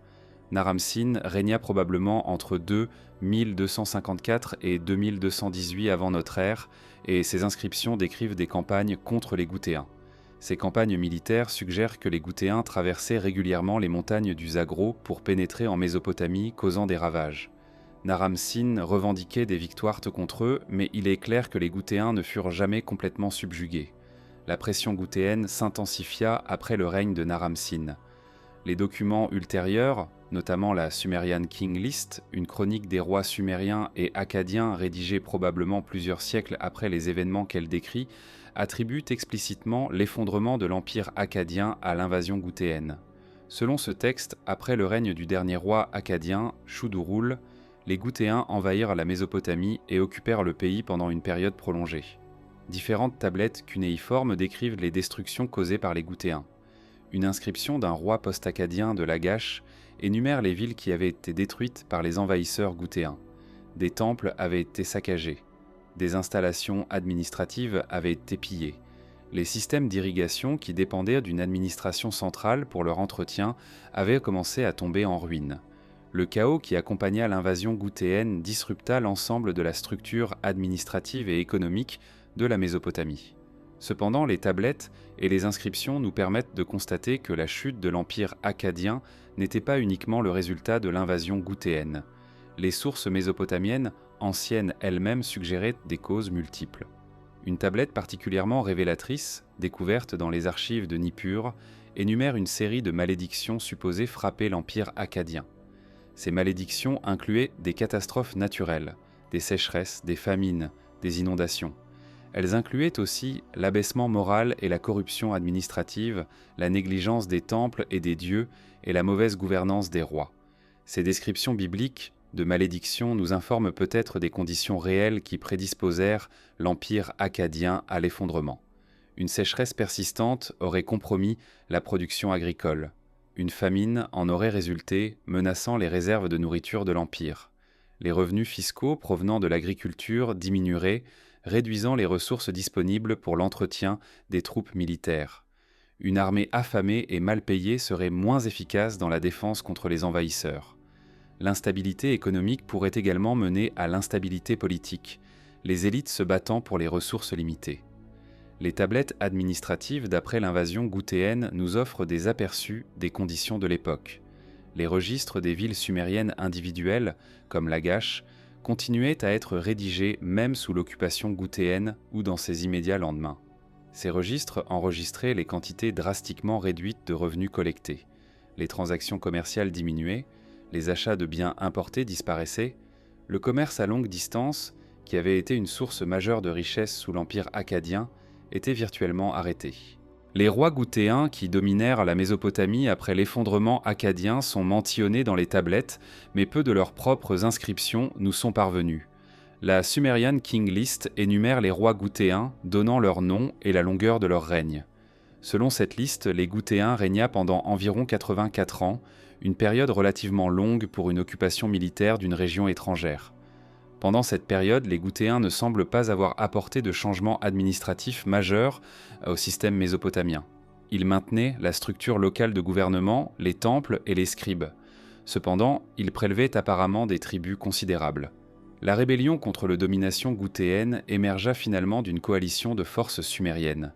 Speaker 1: Naram-Sin régna probablement entre 2254 et 2218 avant notre ère, et ses inscriptions décrivent des campagnes contre les Goutéens. Ces campagnes militaires suggèrent que les Goutéens traversaient régulièrement les montagnes du Zagros pour pénétrer en Mésopotamie, causant des ravages. Naram-Sin revendiquait des victoires contre eux, mais il est clair que les Goutéens ne furent jamais complètement subjugués. La pression goutéenne s'intensifia après le règne de Naram-Sin. Les documents ultérieurs, notamment la Sumerian King List, une chronique des rois sumériens et akkadiens rédigée probablement plusieurs siècles après les événements qu'elle décrit, attribuent explicitement l'effondrement de l'empire akkadien à l'invasion goutéenne. Selon ce texte, après le règne du dernier roi akkadien, Shudurul, les Goutéens envahirent la Mésopotamie et occupèrent le pays pendant une période prolongée. Différentes tablettes cunéiformes décrivent les destructions causées par les Goutéens. Une inscription d'un roi post-akkadien de Lagash énumère les villes qui avaient été détruites par les envahisseurs goutéens. Des temples avaient été saccagés. Des installations administratives avaient été pillées. Les systèmes d'irrigation qui dépendaient d'une administration centrale pour leur entretien avaient commencé à tomber en ruine. Le chaos qui accompagna l'invasion goutéenne disrupta l'ensemble de la structure administrative et économique de la Mésopotamie. Cependant, les tablettes et les inscriptions nous permettent de constater que la chute de l'empire akkadien n'était pas uniquement le résultat de l'invasion goutéenne. Les sources mésopotamiennes, anciennes elles-mêmes, suggéraient des causes multiples. Une tablette particulièrement révélatrice, découverte dans les archives de Nippur, énumère une série de malédictions supposées frapper l'empire akkadien. Ces malédictions incluaient des catastrophes naturelles, des sécheresses, des famines, des inondations. Elles incluaient aussi l'abaissement moral et la corruption administrative, la négligence des temples et des dieux et la mauvaise gouvernance des rois. Ces descriptions bibliques de malédictions nous informent peut-être des conditions réelles qui prédisposèrent l'empire akkadien à l'effondrement. Une sécheresse persistante aurait compromis la production agricole. Une famine en aurait résulté, menaçant les réserves de nourriture de l'empire. Les revenus fiscaux provenant de l'agriculture diminueraient, réduisant les ressources disponibles pour l'entretien des troupes militaires. Une armée affamée et mal payée serait moins efficace dans la défense contre les envahisseurs. L'instabilité économique pourrait également mener à l'instabilité politique, les élites se battant pour les ressources limitées. Les tablettes administratives d'après l'invasion goutéenne nous offrent des aperçus des conditions de l'époque. Les registres des villes sumériennes individuelles, comme Lagash, continuaient à être rédigés même sous l'occupation goutéenne ou dans ses immédiats lendemains. Ces registres enregistraient les quantités drastiquement réduites de revenus collectés. Les transactions commerciales diminuaient, les achats de biens importés disparaissaient, le commerce à longue distance, qui avait été une source majeure de richesse sous l'Empire akkadien, était virtuellement arrêté. Les rois goutéens qui dominèrent la Mésopotamie après l'effondrement akkadien sont mentionnés dans les tablettes, mais peu de leurs propres inscriptions nous sont parvenues. La Sumerian King List énumère les rois goutéens, donnant leur nom et la longueur de leur règne. Selon cette liste, les Goutéens régna pendant environ 84 ans, une période relativement longue pour une occupation militaire d'une région étrangère. Pendant cette période, les Goutéens ne semblent pas avoir apporté de changements administratifs majeurs au système mésopotamien. Ils maintenaient la structure locale de gouvernement, les temples et les scribes. Cependant, ils prélevaient apparemment des tributs considérables. La rébellion contre la domination goutéenne émergea finalement d'une coalition de forces sumériennes.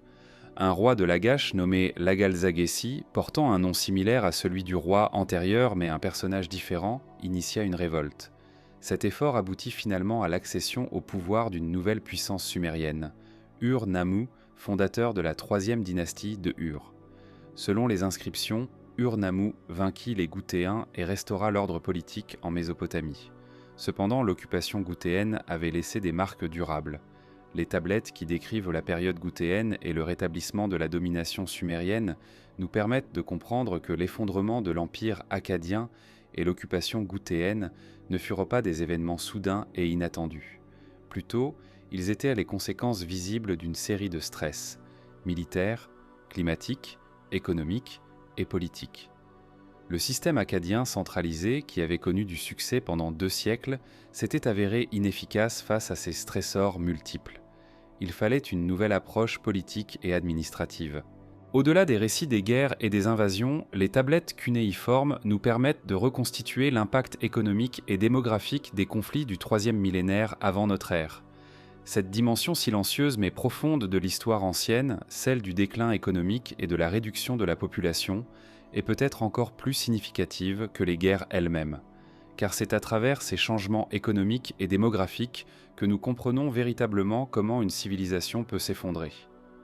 Speaker 1: Un roi de Lagash nommé Lagalzagessi, portant un nom similaire à celui du roi antérieur mais un personnage différent, initia une révolte. Cet effort aboutit finalement à l'accession au pouvoir d'une nouvelle puissance sumérienne, Ur-Nammu, fondateur de la troisième dynastie de Ur. Selon les inscriptions, Ur-Nammu vainquit les Goutéens et restaura l'ordre politique en Mésopotamie. Cependant, l'occupation goutéenne avait laissé des marques durables. Les tablettes qui décrivent la période goutéenne et le rétablissement de la domination sumérienne nous permettent de comprendre que l'effondrement de l'empire akkadien et l'occupation goutéenne ne furent pas des événements soudains et inattendus. Plutôt, ils étaient les conséquences visibles d'une série de stress, militaires, climatiques, économiques et politiques. Le système akkadien centralisé, qui avait connu du succès pendant 2 siècles, s'était avéré inefficace face à ces stressors multiples. Il fallait une nouvelle approche politique et administrative. Au-delà des récits des guerres et des invasions, les tablettes cunéiformes nous permettent de reconstituer l'impact économique et démographique des conflits du 3e millénaire avant notre ère. Cette dimension silencieuse mais profonde de l'histoire ancienne, celle du déclin économique et de la réduction de la population, est peut-être encore plus significative que les guerres elles-mêmes, car c'est à travers ces changements économiques et démographiques que nous comprenons véritablement comment une civilisation peut s'effondrer.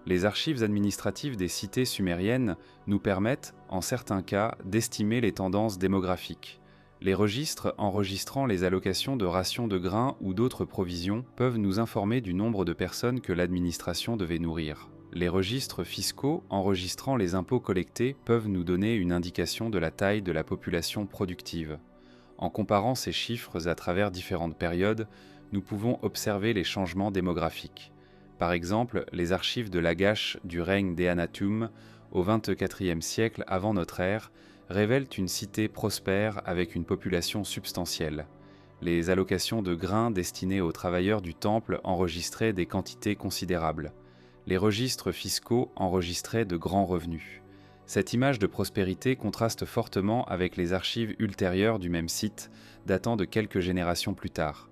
Speaker 1: Les archives administratives des cités sumériennes nous permettent, en certains cas, d'estimer les tendances démographiques. Les registres enregistrant les allocations de rations de grains ou d'autres provisions peuvent nous informer du nombre de personnes que l'administration devait nourrir. Les registres fiscaux enregistrant les impôts collectés peuvent nous donner une indication de la taille de la population productive. En comparant ces chiffres à travers différentes périodes, nous pouvons observer les changements démographiques. Par exemple, les archives de Lagash du règne d'Eannatum au XXIVe siècle avant notre ère révèlent une cité prospère avec une population substantielle. Les allocations de grains destinés aux travailleurs du temple enregistraient des quantités considérables. Les registres fiscaux enregistraient de grands revenus. Cette image de prospérité contraste fortement avec les archives ultérieures du même site, datant de quelques générations plus tard.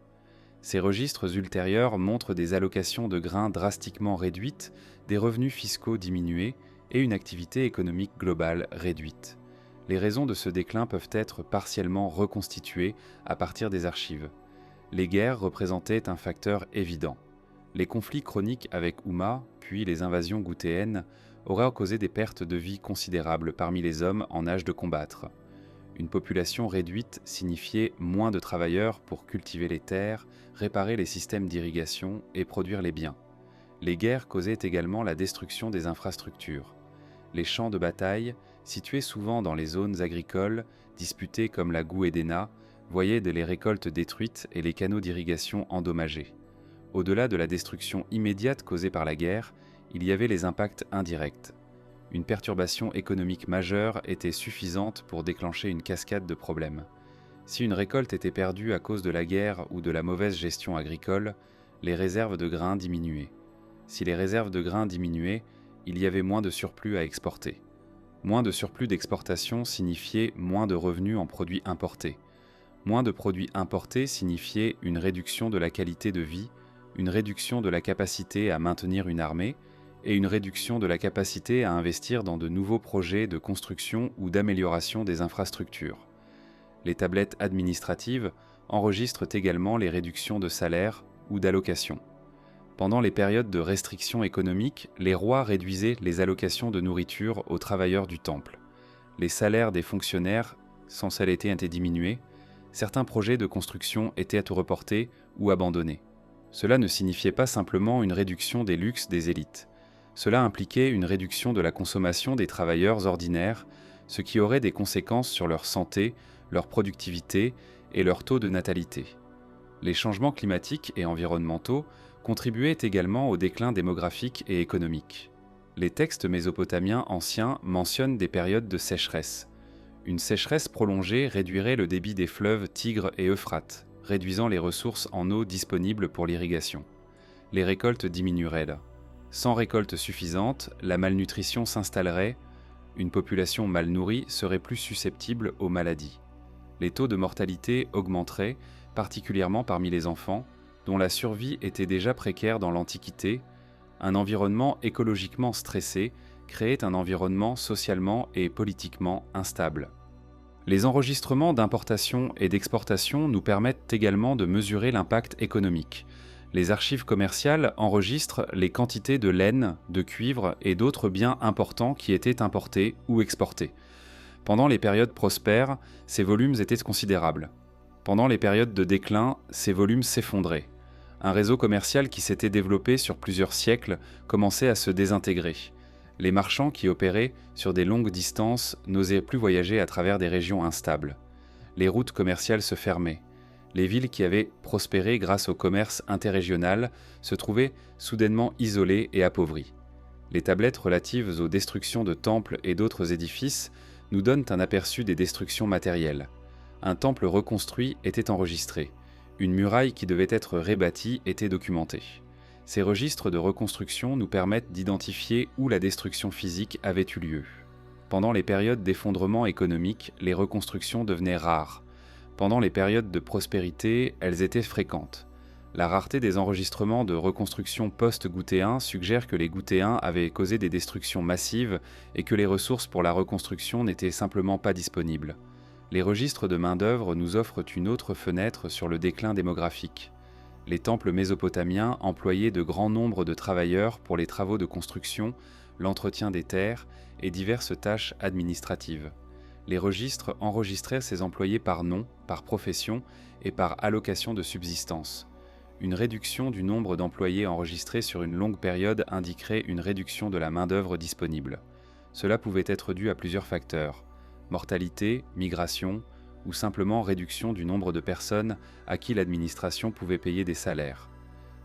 Speaker 1: Ces registres ultérieurs montrent des allocations de grains drastiquement réduites, des revenus fiscaux diminués et une activité économique globale réduite. Les raisons de ce déclin peuvent être partiellement reconstituées à partir des archives. Les guerres représentaient un facteur évident. Les conflits chroniques avec Umma, puis les invasions goutéennes, auraient causé des pertes de vie considérables parmi les hommes en âge de combattre. Une population réduite signifiait moins de travailleurs pour cultiver les terres, réparer les systèmes d'irrigation et produire les biens. Les guerres causaient également la destruction des infrastructures. Les champs de bataille, situés souvent dans les zones agricoles, disputées comme la Goù-Edena, voyaient les récoltes détruites et les canaux d'irrigation endommagés. Au-delà de la destruction immédiate causée par la guerre, il y avait les impacts indirects. Une perturbation économique majeure était suffisante pour déclencher une cascade de problèmes. Si une récolte était perdue à cause de la guerre ou de la mauvaise gestion agricole, les réserves de grains diminuaient. Si les réserves de grains diminuaient, il y avait moins de surplus à exporter. Moins de surplus d'exportation signifiait moins de revenus en produits importés. Moins de produits importés signifiait une réduction de la qualité de vie, une réduction de la capacité à maintenir une armée et une réduction de la capacité à investir dans de nouveaux projets de construction ou d'amélioration des infrastructures. Les tablettes administratives enregistrent également les réductions de salaire ou d'allocations. Pendant les périodes de restrictions économiques, les rois réduisaient les allocations de nourriture aux travailleurs du temple. Les salaires des fonctionnaires sans elle été diminués, certains projets de construction étaient reportés ou abandonnés. Cela ne signifiait pas simplement une réduction des luxes des élites. Cela impliquait une réduction de la consommation des travailleurs ordinaires, ce qui aurait des conséquences sur leur santé, leur productivité et leur taux de natalité. Les changements climatiques et environnementaux contribuaient également au déclin démographique et économique. Les textes mésopotamiens anciens mentionnent des périodes de sécheresse. Une sécheresse prolongée réduirait le débit des fleuves Tigre et Euphrate, réduisant les ressources en eau disponibles pour l'irrigation. Les récoltes diminueraient. Sans récolte suffisante, la malnutrition s'installerait, une population mal nourrie serait plus susceptible aux maladies. Les taux de mortalité augmenteraient, particulièrement parmi les enfants, dont la survie était déjà précaire dans l'Antiquité. Un environnement écologiquement stressé créait un environnement socialement et politiquement instable. Les enregistrements d'importation et d'exportation nous permettent également de mesurer l'impact économique. Les archives commerciales enregistrent les quantités de laine, de cuivre et d'autres biens importants qui étaient importés ou exportés. Pendant les périodes prospères, ces volumes étaient considérables. Pendant les périodes de déclin, ces volumes s'effondraient. Un réseau commercial qui s'était développé sur plusieurs siècles commençait à se désintégrer. Les marchands qui opéraient sur des longues distances n'osaient plus voyager à travers des régions instables. Les routes commerciales se fermaient. Les villes qui avaient prospéré grâce au commerce interrégional se trouvaient soudainement isolées et appauvries. Les tablettes relatives aux destructions de temples et d'autres édifices nous donnent un aperçu des destructions matérielles. Un temple reconstruit était enregistré. Une muraille qui devait être rebâtie était documentée. Ces registres de reconstruction nous permettent d'identifier où la destruction physique avait eu lieu. Pendant les périodes d'effondrement économique, les reconstructions devenaient rares. Pendant les périodes de prospérité, elles étaient fréquentes. La rareté des enregistrements de reconstruction post-Goutéens suggère que les Goutéens avaient causé des destructions massives et que les ressources pour la reconstruction n'étaient simplement pas disponibles. Les registres de main-d'œuvre nous offrent une autre fenêtre sur le déclin démographique. Les temples mésopotamiens employaient de grands nombres de travailleurs pour les travaux de construction, l'entretien des terres et diverses tâches administratives. Les registres enregistraient ces employés par nom, par profession et par allocation de subsistance. Une réduction du nombre d'employés enregistrés sur une longue période indiquerait une réduction de la main-d'œuvre disponible. Cela pouvait être dû à plusieurs facteurs: mortalité, migration, ou simplement réduction du nombre de personnes à qui l'administration pouvait payer des salaires.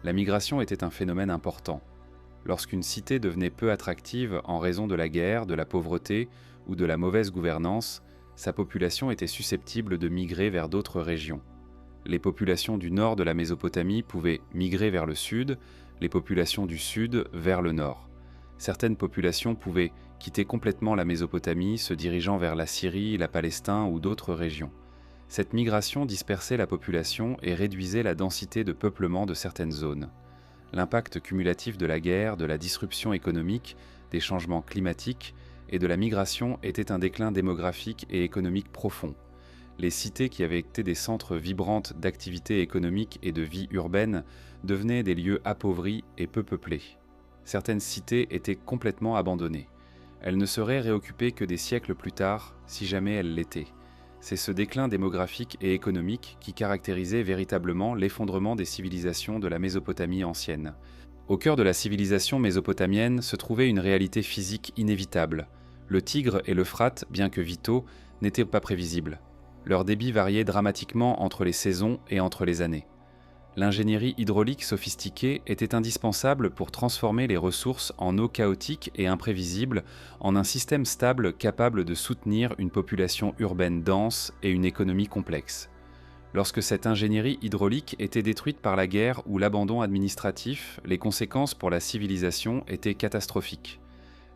Speaker 1: La migration était un phénomène important. Lorsqu'une cité devenait peu attractive en raison de la guerre, de la pauvreté ou de la mauvaise gouvernance, sa population était susceptible de migrer vers d'autres régions. Les populations du nord de la Mésopotamie pouvaient migrer vers le sud, les populations du sud vers le nord. Certaines populations pouvaient quitter complètement la Mésopotamie, se dirigeant vers la Syrie, la Palestine ou d'autres régions. Cette migration dispersait la population et réduisait la densité de peuplement de certaines zones. L'impact cumulatif de la guerre, de la disruption économique, des changements climatiques et de la migration était un déclin démographique et économique profond. Les cités qui avaient été des centres vibrantes d'activités économiques et de vie urbaine devenaient des lieux appauvris et peu peuplés. Certaines cités étaient complètement abandonnées. Elles ne seraient réoccupées que des siècles plus tard, si jamais elles l'étaient. C'est ce déclin démographique et économique qui caractérisait véritablement l'effondrement des civilisations de la Mésopotamie ancienne. Au cœur de la civilisation mésopotamienne se trouvait une réalité physique inévitable. Le Tigre et l'Euphrate, bien que vitaux, n'étaient pas prévisibles. Leur débit variait dramatiquement entre les saisons et entre les années. L'ingénierie hydraulique sophistiquée était indispensable pour transformer les ressources en eau chaotique et imprévisible en un système stable capable de soutenir une population urbaine dense et une économie complexe. Lorsque cette ingénierie hydraulique était détruite par la guerre ou l'abandon administratif, les conséquences pour la civilisation étaient catastrophiques.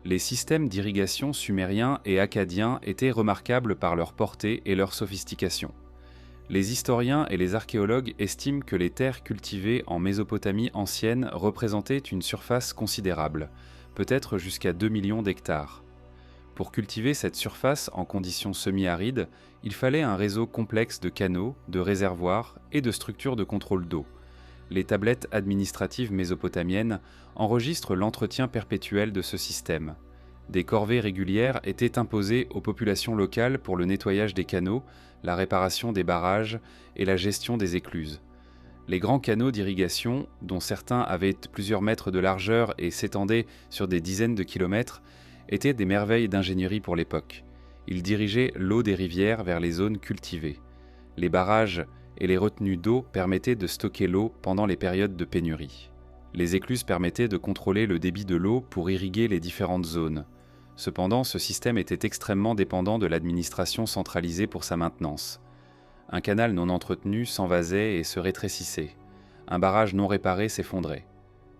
Speaker 1: Les systèmes d'irrigation sumériens et akkadiens étaient remarquables par leur portée et leur sophistication. Les historiens et les archéologues estiment que les terres cultivées en Mésopotamie ancienne représentaient une surface considérable, peut-être jusqu'à 2 millions d'hectares. Pour cultiver cette surface en conditions semi-arides, il fallait un réseau complexe de canaux, de réservoirs et de structures de contrôle d'eau. Les tablettes administratives mésopotamiennes enregistrent l'entretien perpétuel de ce système. Des corvées régulières étaient imposées aux populations locales pour le nettoyage des canaux, la réparation des barrages et la gestion des écluses. Les grands canaux d'irrigation, dont certains avaient plusieurs mètres de largeur et s'étendaient sur des dizaines de kilomètres, étaient des merveilles d'ingénierie pour l'époque. Ils dirigeaient l'eau des rivières vers les zones cultivées. Les barrages et les retenues d'eau permettaient de stocker l'eau pendant les périodes de pénurie. Les écluses permettaient de contrôler le débit de l'eau pour irriguer les différentes zones. Cependant, ce système était extrêmement dépendant de l'administration centralisée pour sa maintenance. Un canal non entretenu s'envasait et se rétrécissait. Un barrage non réparé s'effondrait.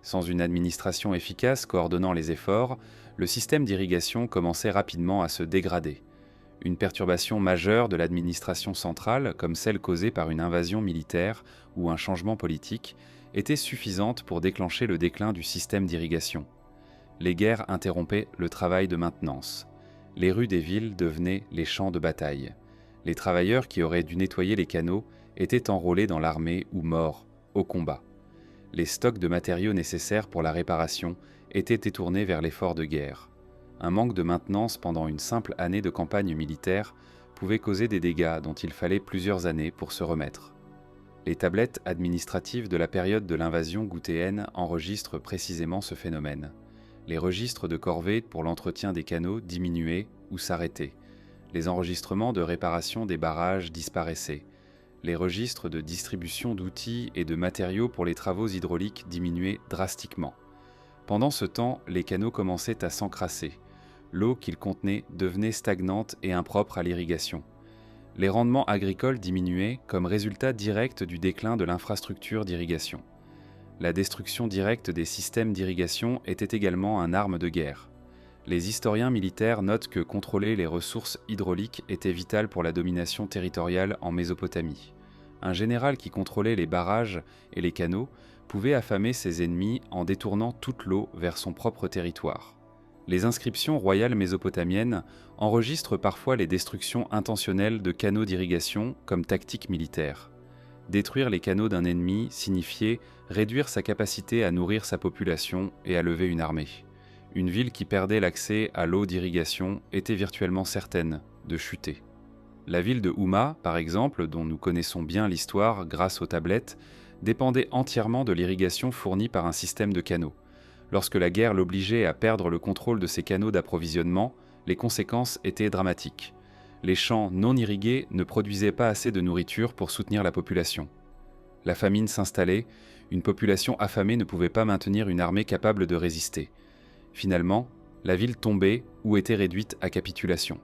Speaker 1: Sans une administration efficace coordonnant les efforts, le système d'irrigation commençait rapidement à se dégrader. Une perturbation majeure de l'administration centrale, comme celle causée par une invasion militaire ou un changement politique, était suffisante pour déclencher le déclin du système d'irrigation. Les guerres interrompaient le travail de maintenance. Les rues des villes devenaient les champs de bataille. Les travailleurs qui auraient dû nettoyer les canaux étaient enrôlés dans l'armée ou morts au combat. Les stocks de matériaux nécessaires pour la réparation étaient détournés vers l'effort de guerre. Un manque de maintenance pendant une simple année de campagne militaire pouvait causer des dégâts dont il fallait plusieurs années pour se remettre. Les tablettes administratives de la période de l'invasion goutéenne enregistrent précisément ce phénomène. Les registres de corvées pour l'entretien des canaux diminuaient ou s'arrêtaient. Les enregistrements de réparation des barrages disparaissaient. Les registres de distribution d'outils et de matériaux pour les travaux hydrauliques diminuaient drastiquement. Pendant ce temps, les canaux commençaient à s'encrasser. L'eau qu'ils contenaient devenait stagnante et impropre à l'irrigation. Les rendements agricoles diminuaient comme résultat direct du déclin de l'infrastructure d'irrigation. La destruction directe des systèmes d'irrigation était également une arme de guerre. Les historiens militaires notent que contrôler les ressources hydrauliques était vital pour la domination territoriale en Mésopotamie. Un général qui contrôlait les barrages et les canaux pouvait affamer ses ennemis en détournant toute l'eau vers son propre territoire. Les inscriptions royales mésopotamiennes enregistrent parfois les destructions intentionnelles de canaux d'irrigation comme tactique militaire. Détruire les canaux d'un ennemi signifiait réduire sa capacité à nourrir sa population et à lever une armée. Une ville qui perdait l'accès à l'eau d'irrigation était virtuellement certaine de chuter. La ville de Houma, par exemple, dont nous connaissons bien l'histoire grâce aux tablettes, dépendait entièrement de l'irrigation fournie par un système de canaux. Lorsque la guerre l'obligeait à perdre le contrôle de ses canaux d'approvisionnement, les conséquences étaient dramatiques. Les champs non irrigués ne produisaient pas assez de nourriture pour soutenir la population. La famine s'installait, une population affamée ne pouvait pas maintenir une armée capable de résister. Finalement, la ville tombait ou était réduite à capitulation.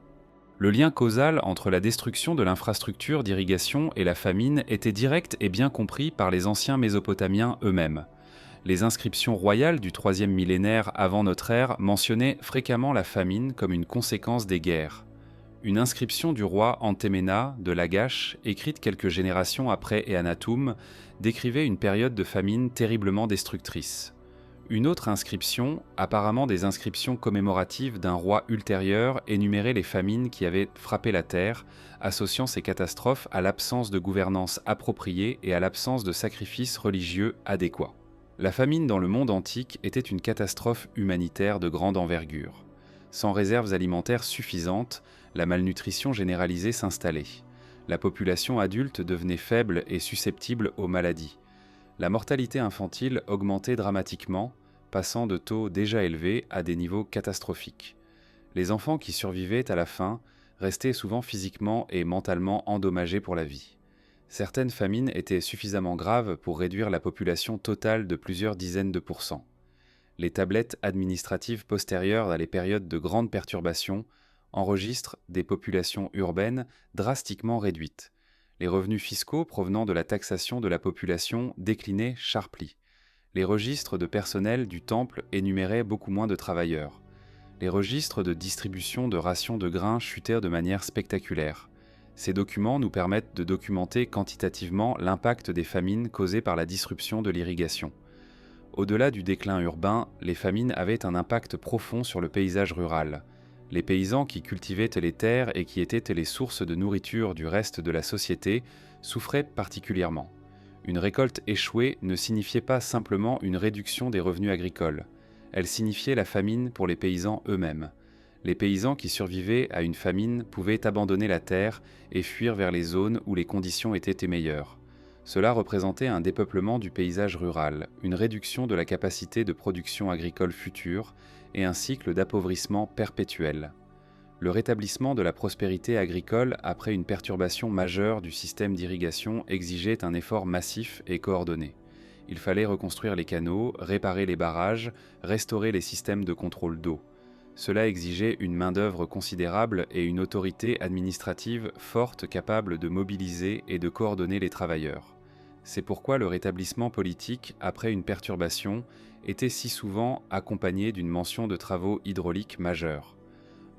Speaker 1: Le lien causal entre la destruction de l'infrastructure d'irrigation et la famine était direct et bien compris par les anciens Mésopotamiens eux-mêmes. Les inscriptions royales du IIIe millénaire avant notre ère mentionnaient fréquemment la famine comme une conséquence des guerres. Une inscription du roi Antéména de Lagash, écrite quelques générations après Eannatum, décrivait une période de famine terriblement destructrice. Une autre inscription, apparemment des inscriptions commémoratives d'un roi ultérieur, énumérait les famines qui avaient frappé la terre, associant ces catastrophes à l'absence de gouvernance appropriée et à l'absence de sacrifices religieux adéquats. La famine dans le monde antique était une catastrophe humanitaire de grande envergure. Sans réserves alimentaires suffisantes, la malnutrition généralisée s'installait. La population adulte devenait faible et susceptible aux maladies. La mortalité infantile augmentait dramatiquement, passant de taux déjà élevés à des niveaux catastrophiques. Les enfants qui survivaient à la faim restaient souvent physiquement et mentalement endommagés pour la vie. Certaines famines étaient suffisamment graves pour réduire la population totale de plusieurs dizaines de pourcents. Les tablettes administratives postérieures à les périodes de grandes perturbations enregistrent des populations urbaines drastiquement réduites. Les revenus fiscaux provenant de la taxation de la population déclinaient sharply. Les registres de personnel du temple énuméraient beaucoup moins de travailleurs. Les registres de distribution de rations de grains chutèrent de manière spectaculaire. Ces documents nous permettent de documenter quantitativement l'impact des famines causées par la disruption de l'irrigation. Au-delà du déclin urbain, les famines avaient un impact profond sur le paysage rural. Les paysans qui cultivaient les terres et qui étaient les sources de nourriture du reste de la société souffraient particulièrement. Une récolte échouée ne signifiait pas simplement une réduction des revenus agricoles. Elle signifiait la famine pour les paysans eux-mêmes. Les paysans qui survivaient à une famine pouvaient abandonner la terre et fuir vers les zones où les conditions étaient meilleures. Cela représentait un dépeuplement du paysage rural, une réduction de la capacité de production agricole future et un cycle d'appauvrissement perpétuel. Le rétablissement de la prospérité agricole après une perturbation majeure du système d'irrigation exigeait un effort massif et coordonné. Il fallait reconstruire les canaux, réparer les barrages, restaurer les systèmes de contrôle d'eau. Cela exigeait une main-d'œuvre considérable et une autorité administrative forte capable de mobiliser et de coordonner les travailleurs. C'est pourquoi le rétablissement politique, après une perturbation, était si souvent accompagné d'une mention de travaux hydrauliques majeurs.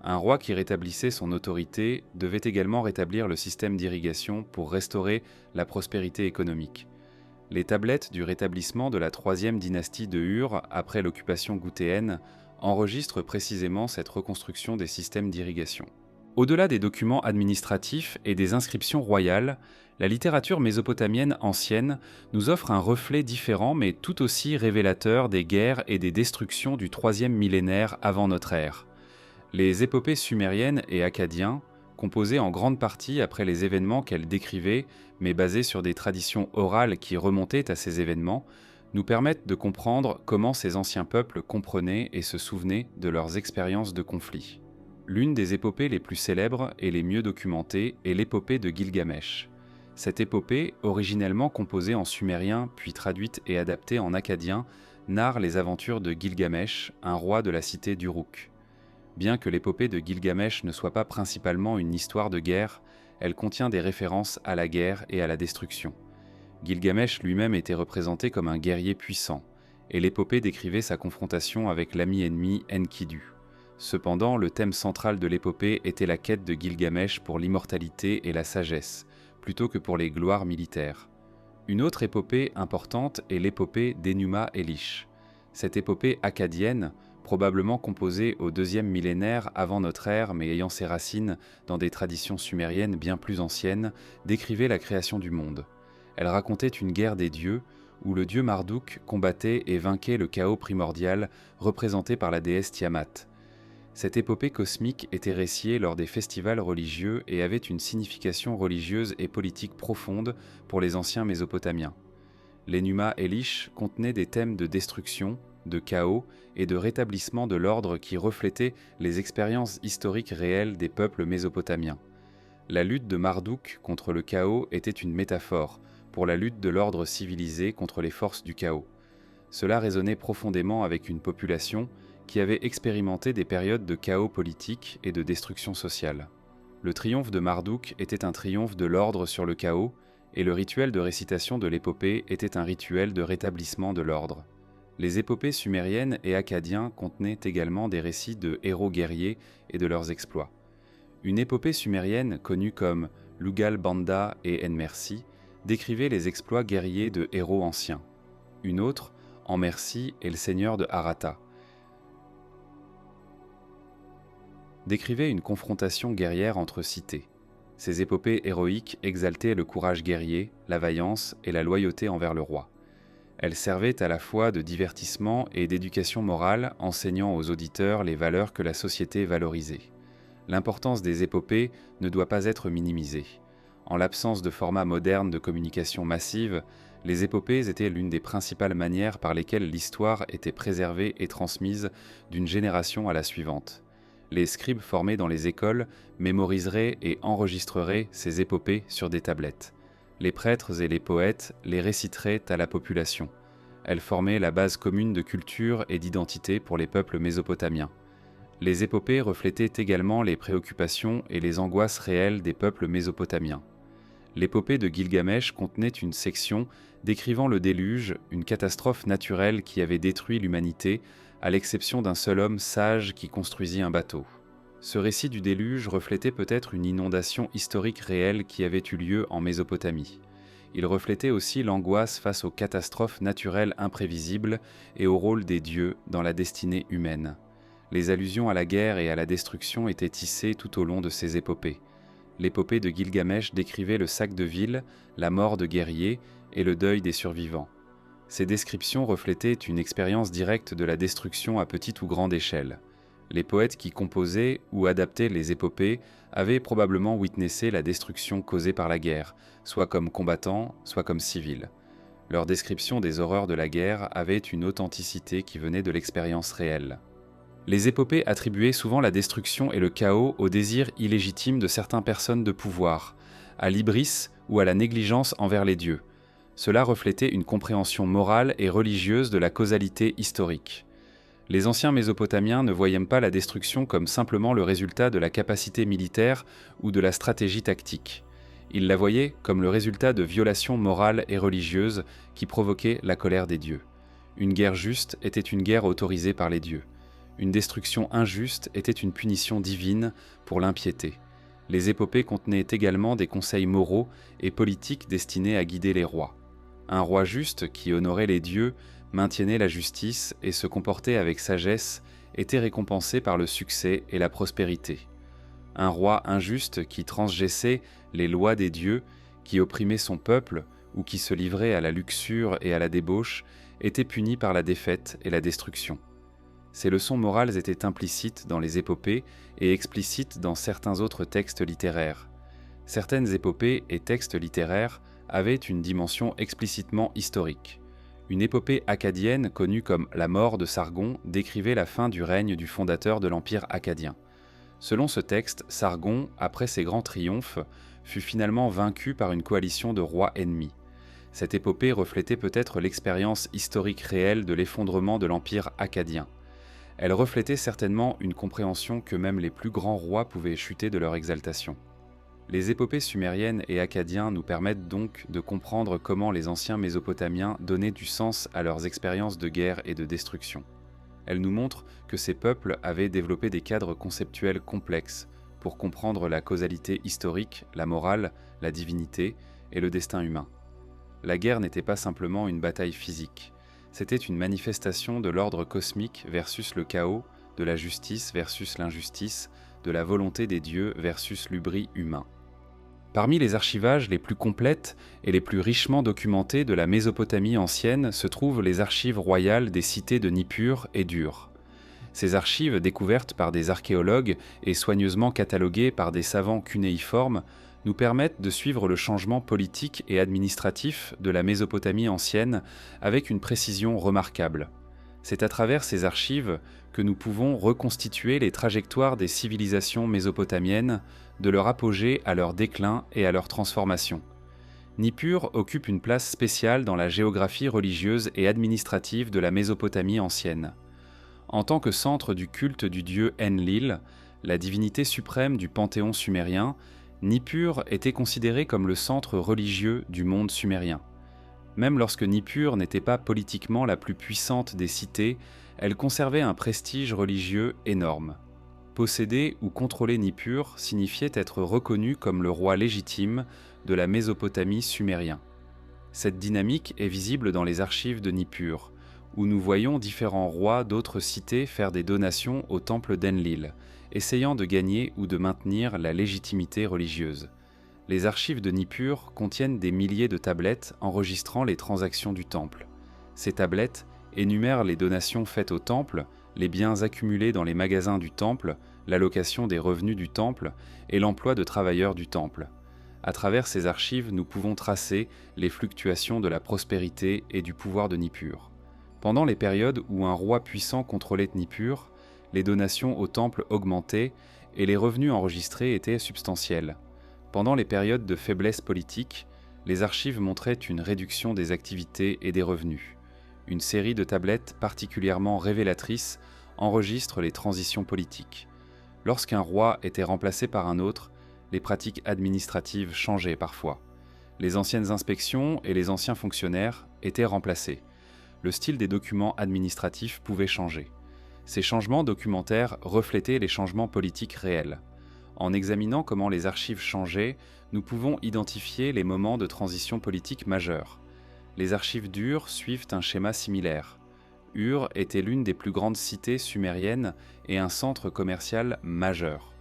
Speaker 1: Un roi qui rétablissait son autorité devait également rétablir le système d'irrigation pour restaurer la prospérité économique. Les tablettes du rétablissement de la troisième dynastie de Ur, après l'occupation gouthéenne, enregistrent précisément cette reconstruction des systèmes d'irrigation. Au-delà des documents administratifs et des inscriptions royales, la littérature mésopotamienne ancienne nous offre un reflet différent mais tout aussi révélateur des guerres et des destructions du troisième millénaire avant notre ère. Les épopées sumériennes et akkadiens, composées en grande partie après les événements qu'elles décrivaient, mais basées sur des traditions orales qui remontaient à ces événements, nous permettent de comprendre comment ces anciens peuples comprenaient et se souvenaient de leurs expériences de conflit. L'une des épopées les plus célèbres et les mieux documentées est l'épopée de Gilgamesh. Cette épopée, originellement composée en sumérien puis traduite et adaptée en akkadien, narre les aventures de Gilgamesh, un roi de la cité d'Uruk. Bien que l'épopée de Gilgamesh ne soit pas principalement une histoire de guerre, elle contient des références à la guerre et à la destruction. Gilgamesh lui-même était représenté comme un guerrier puissant, et l'épopée décrivait sa confrontation avec l'ami-ennemi Enkidu. Cependant, le thème central de l'épopée était la quête de Gilgamesh pour l'immortalité et la sagesse, plutôt que pour les gloires militaires. Une autre épopée importante est l'épopée d'Enuma Elish. Cette épopée akkadienne, probablement composée au deuxième millénaire avant notre ère mais ayant ses racines dans des traditions sumériennes bien plus anciennes, décrivait la création du monde. Elle racontait une guerre des dieux, où le dieu Marduk combattait et vainquait le chaos primordial représenté par la déesse Tiamat. Cette épopée cosmique était récitée lors des festivals religieux et avait une signification religieuse et politique profonde pour les anciens Mésopotamiens. L'Enuma Elish contenait des thèmes de destruction, de chaos et de rétablissement de l'ordre qui reflétaient les expériences historiques réelles des peuples mésopotamiens. La lutte de Marduk contre le chaos était une métaphore pour la lutte de l'ordre civilisé contre les forces du chaos. Cela résonnait profondément avec une population qui avait expérimenté des périodes de chaos politique et de destruction sociale. Le triomphe de Marduk était un triomphe de l'ordre sur le chaos, et le rituel de récitation de l'épopée était un rituel de rétablissement de l'ordre. Les épopées sumériennes et akkadiens contenaient également des récits de héros guerriers et de leurs exploits. Une épopée sumérienne connue comme Lugal Banda et Enmersi décrivait les exploits guerriers de héros anciens. Une autre, Enmersi et le seigneur de Harata, décrivait une confrontation guerrière entre cités. Ces épopées héroïques exaltaient le courage guerrier, la vaillance et la loyauté envers le roi. Elles servaient à la fois de divertissement et d'éducation morale, enseignant aux auditeurs les valeurs que la société valorisait. L'importance des épopées ne doit pas être minimisée. En l'absence de formats modernes de communication massive, les épopées étaient l'une des principales manières par lesquelles l'histoire était préservée et transmise d'une génération à la suivante. Les scribes formés dans les écoles mémoriseraient et enregistreraient ces épopées sur des tablettes. Les prêtres et les poètes les réciteraient à la population. Elles formaient la base commune de culture et d'identité pour les peuples mésopotamiens. Les épopées reflétaient également les préoccupations et les angoisses réelles des peuples mésopotamiens. L'épopée de Gilgamesh contenait une section décrivant le déluge, une catastrophe naturelle qui avait détruit l'humanité, à l'exception d'un seul homme sage qui construisit un bateau. Ce récit du déluge reflétait peut-être une inondation historique réelle qui avait eu lieu en Mésopotamie. Il reflétait aussi l'angoisse face aux catastrophes naturelles imprévisibles et au rôle des dieux dans la destinée humaine. Les allusions à la guerre et à la destruction étaient tissées tout au long de ces épopées. L'épopée de Gilgamesh décrivait le sac de ville, la mort de guerriers et le deuil des survivants. Ces descriptions reflétaient une expérience directe de la destruction à petite ou grande échelle. Les poètes qui composaient ou adaptaient les épopées avaient probablement witnessé la destruction causée par la guerre, soit comme combattants, soit comme civils. Leur description des horreurs de la guerre avait une authenticité qui venait de l'expérience réelle. Les épopées attribuaient souvent la destruction et le chaos au désir illégitime de certaines personnes de pouvoir, à l'hybris ou à la négligence envers les dieux. Cela reflétait une compréhension morale et religieuse de la causalité historique. Les anciens Mésopotamiens ne voyaient pas la destruction comme simplement le résultat de la capacité militaire ou de la stratégie tactique. Ils la voyaient comme le résultat de violations morales et religieuses qui provoquaient la colère des dieux. Une guerre juste était une guerre autorisée par les dieux. Une destruction injuste était une punition divine pour l'impiété. Les épopées contenaient également des conseils moraux et politiques destinés à guider les rois. Un roi juste qui honorait les dieux, maintenait la justice et se comportait avec sagesse était récompensé par le succès et la prospérité. Un roi injuste qui transgressait les lois des dieux, qui opprimait son peuple ou qui se livrait à la luxure et à la débauche était puni par la défaite et la destruction. Ces leçons morales étaient implicites dans les épopées et explicites dans certains autres textes littéraires. Certaines épopées et textes littéraires avaient une dimension explicitement historique. Une épopée akkadienne connue comme la mort de Sargon décrivait la fin du règne du fondateur de l'Empire akkadien. Selon ce texte, Sargon, après ses grands triomphes, fut finalement vaincu par une coalition de rois ennemis. Cette épopée reflétait peut-être l'expérience historique réelle de l'effondrement de l'Empire akkadien. Elle reflétait certainement une compréhension que même les plus grands rois pouvaient chuter de leur exaltation. Les épopées sumériennes et akkadiens nous permettent donc de comprendre comment les anciens Mésopotamiens donnaient du sens à leurs expériences de guerre et de destruction. Elles nous montrent que ces peuples avaient développé des cadres conceptuels complexes pour comprendre la causalité historique, la morale, la divinité et le destin humain. La guerre n'était pas simplement une bataille physique, c'était une manifestation de l'ordre cosmique versus le chaos, de la justice versus l'injustice, de la volonté des dieux versus l'hubris humain. Parmi les archivages les plus complètes et les plus richement documentés de la Mésopotamie ancienne se trouvent les archives royales des cités de Nippur et d'Ur. Ces archives, découvertes par des archéologues et soigneusement cataloguées par des savants cunéiformes, nous permettent de suivre le changement politique et administratif de la Mésopotamie ancienne avec une précision remarquable. C'est à travers ces archives que nous pouvons reconstituer les trajectoires des civilisations mésopotamiennes, de leur apogée à leur déclin et à leur transformation. Nippur occupe une place spéciale dans la géographie religieuse et administrative de la Mésopotamie ancienne. En tant que centre du culte du dieu Enlil, la divinité suprême du panthéon sumérien, Nippur était considéré comme le centre religieux du monde sumérien. Même lorsque Nippur n'était pas politiquement la plus puissante des cités, elle conservait un prestige religieux énorme. Posséder ou contrôler Nippur signifiait être reconnu comme le roi légitime de la Mésopotamie sumérien. Cette dynamique est visible dans les archives de Nippur, où nous voyons différents rois d'autres cités faire des donations au temple d'Enlil, essayant de gagner ou de maintenir la légitimité religieuse. Les archives de Nippur contiennent des milliers de tablettes enregistrant les transactions du temple. Ces tablettes énumèrent les donations faites au temple, les biens accumulés dans les magasins du temple, l'allocation des revenus du temple et l'emploi de travailleurs du temple. À travers ces archives, nous pouvons tracer les fluctuations de la prospérité et du pouvoir de Nippur. Pendant les périodes où un roi puissant contrôlait Nippur, les donations au temple augmentaient et les revenus enregistrés étaient substantiels. Pendant les périodes de faiblesse politique, les archives montraient une réduction des activités et des revenus. Une série de tablettes particulièrement révélatrices enregistre les transitions politiques. Lorsqu'un roi était remplacé par un autre, les pratiques administratives changeaient parfois. Les anciennes inspections et les anciens fonctionnaires étaient remplacés. Le style des documents administratifs pouvait changer. Ces changements documentaires reflétaient les changements politiques réels. En examinant comment les archives changeaient, nous pouvons identifier les moments de transition politique majeurs. Les archives d'Ur suivent un schéma similaire. Ur était l'une des plus grandes cités sumériennes et un centre commercial majeur.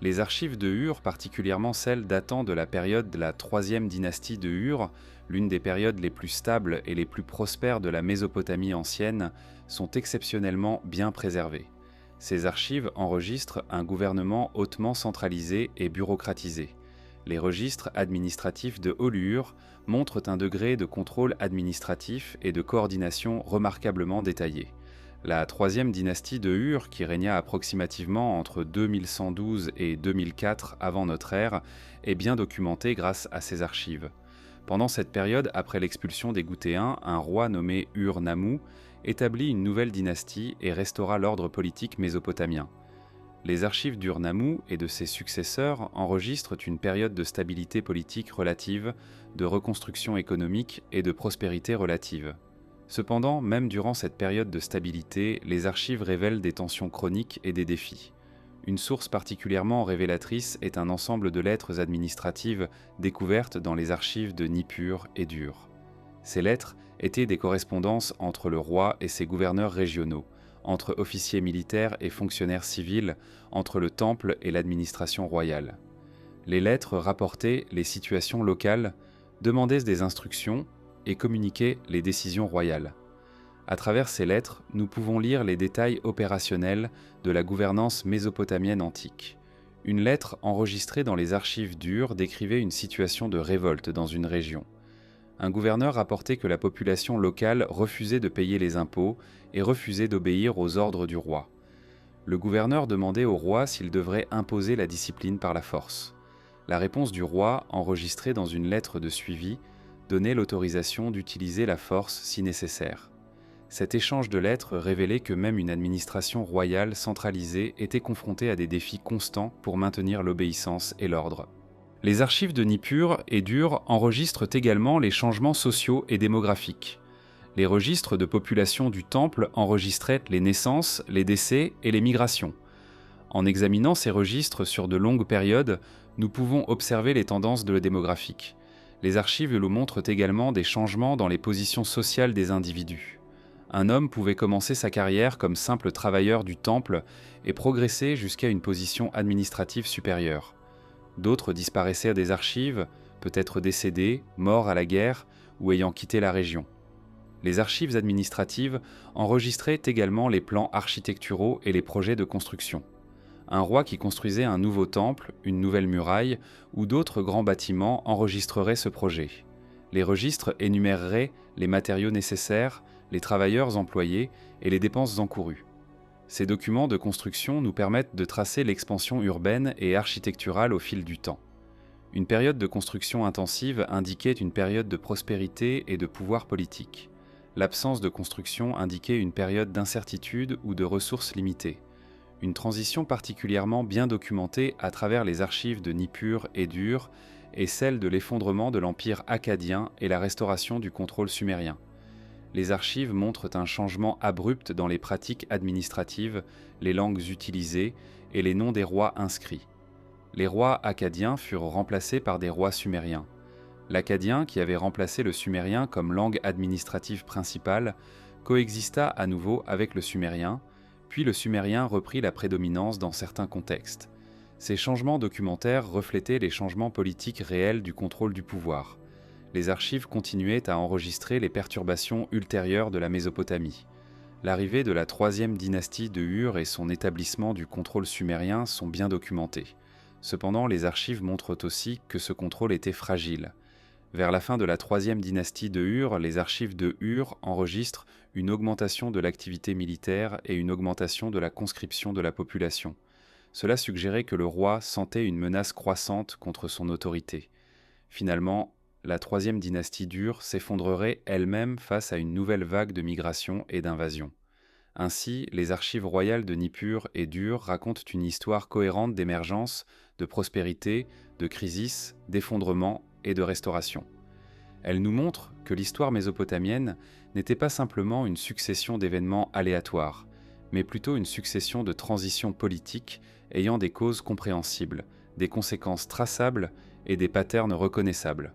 Speaker 1: Les archives de Ur, particulièrement celles datant de la période de la troisième dynastie de Ur, l'une des périodes les plus stables et les plus prospères de la Mésopotamie ancienne, sont exceptionnellement bien préservées. Ces archives enregistrent un gouvernement hautement centralisé et bureaucratisé. Les registres administratifs de Holur montrent un degré de contrôle administratif et de coordination remarquablement détaillé. La troisième dynastie de Ur, qui régna approximativement entre 2112 et 2004 avant notre ère, est bien documentée grâce à ces archives. Pendant cette période, après l'expulsion des Goutéens, un roi nommé Ur-Nammu établit une nouvelle dynastie et restaura l'ordre politique mésopotamien. Les archives d'Ur-Nammu et de ses successeurs enregistrent une période de stabilité politique relative, de reconstruction économique et de prospérité relative. Cependant, même durant cette période de stabilité, les archives révèlent des tensions chroniques et des défis. Une source particulièrement révélatrice est un ensemble de lettres administratives découvertes dans les archives de Nippur et d'Ur. Ces lettres étaient des correspondances entre le roi et ses gouverneurs régionaux, entre officiers militaires et fonctionnaires civils, entre le temple et l'administration royale. Les lettres rapportaient les situations locales, demandaient des instructions et communiquaient les décisions royales. À travers ces lettres, nous pouvons lire les détails opérationnels de la gouvernance mésopotamienne antique. Une lettre enregistrée dans les archives d'Ur décrivait une situation de révolte dans une région. Un gouverneur rapportait que la population locale refusait de payer les impôts et refusait d'obéir aux ordres du roi. Le gouverneur demandait au roi s'il devrait imposer la discipline par la force. La réponse du roi, enregistrée dans une lettre de suivi, donnait l'autorisation d'utiliser la force si nécessaire. Cet échange de lettres révélait que même une administration royale centralisée était confrontée à des défis constants pour maintenir l'obéissance et l'ordre. Les archives de Nippur et d'Ur enregistrent également les changements sociaux et démographiques. Les registres de population du temple enregistraient les naissances, les décès et les migrations. En examinant ces registres sur de longues périodes, nous pouvons observer les tendances démographiques. Les archives nous montrent également des changements dans les positions sociales des individus. Un homme pouvait commencer sa carrière comme simple travailleur du temple et progresser jusqu'à une position administrative supérieure. D'autres disparaissaient des archives, peut-être décédés, morts à la guerre ou ayant quitté la région. Les archives administratives enregistraient également les plans architecturaux et les projets de construction. Un roi qui construisait un nouveau temple, une nouvelle muraille ou d'autres grands bâtiments enregistrerait ce projet. Les registres énuméreraient les matériaux nécessaires, les travailleurs employés et les dépenses encourues. Ces documents de construction nous permettent de tracer l'expansion urbaine et architecturale au fil du temps. Une période de construction intensive indiquait une période de prospérité et de pouvoir politique. L'absence de construction indiquait une période d'incertitude ou de ressources limitées. Une transition particulièrement bien documentée à travers les archives de Nippur et d'Ur est celle de l'effondrement de l'empire akkadien et la restauration du contrôle sumérien. Les archives montrent un changement abrupt dans les pratiques administratives, les langues utilisées et les noms des rois inscrits. Les rois akkadiens furent remplacés par des rois sumériens. L'akkadien, qui avait remplacé le sumérien comme langue administrative principale, coexista à nouveau avec le sumérien, puis le sumérien reprit la prédominance dans certains contextes. Ces changements documentaires reflétaient les changements politiques réels du contrôle du pouvoir. Les archives continuaient à enregistrer les perturbations ultérieures de la Mésopotamie. L'arrivée de la troisième dynastie de Ur et son établissement du contrôle sumérien sont bien documentés. Cependant, les archives montrent aussi que ce contrôle était fragile. Vers la fin de la troisième dynastie de Ur, les archives de Ur enregistrent une augmentation de l'activité militaire et une augmentation de la conscription de la population. Cela suggérait que le roi sentait une menace croissante contre son autorité. Finalement, la troisième dynastie d'Ur s'effondrerait elle-même face à une nouvelle vague de migration et d'invasion. Ainsi, les archives royales de Nippur et d'Ur racontent une histoire cohérente d'émergence, de prospérité, de crise, d'effondrement et de restauration. Elles nous montrent que l'histoire mésopotamienne n'était pas simplement une succession d'événements aléatoires, mais plutôt une succession de transitions politiques ayant des causes compréhensibles, des conséquences traçables et des patterns reconnaissables.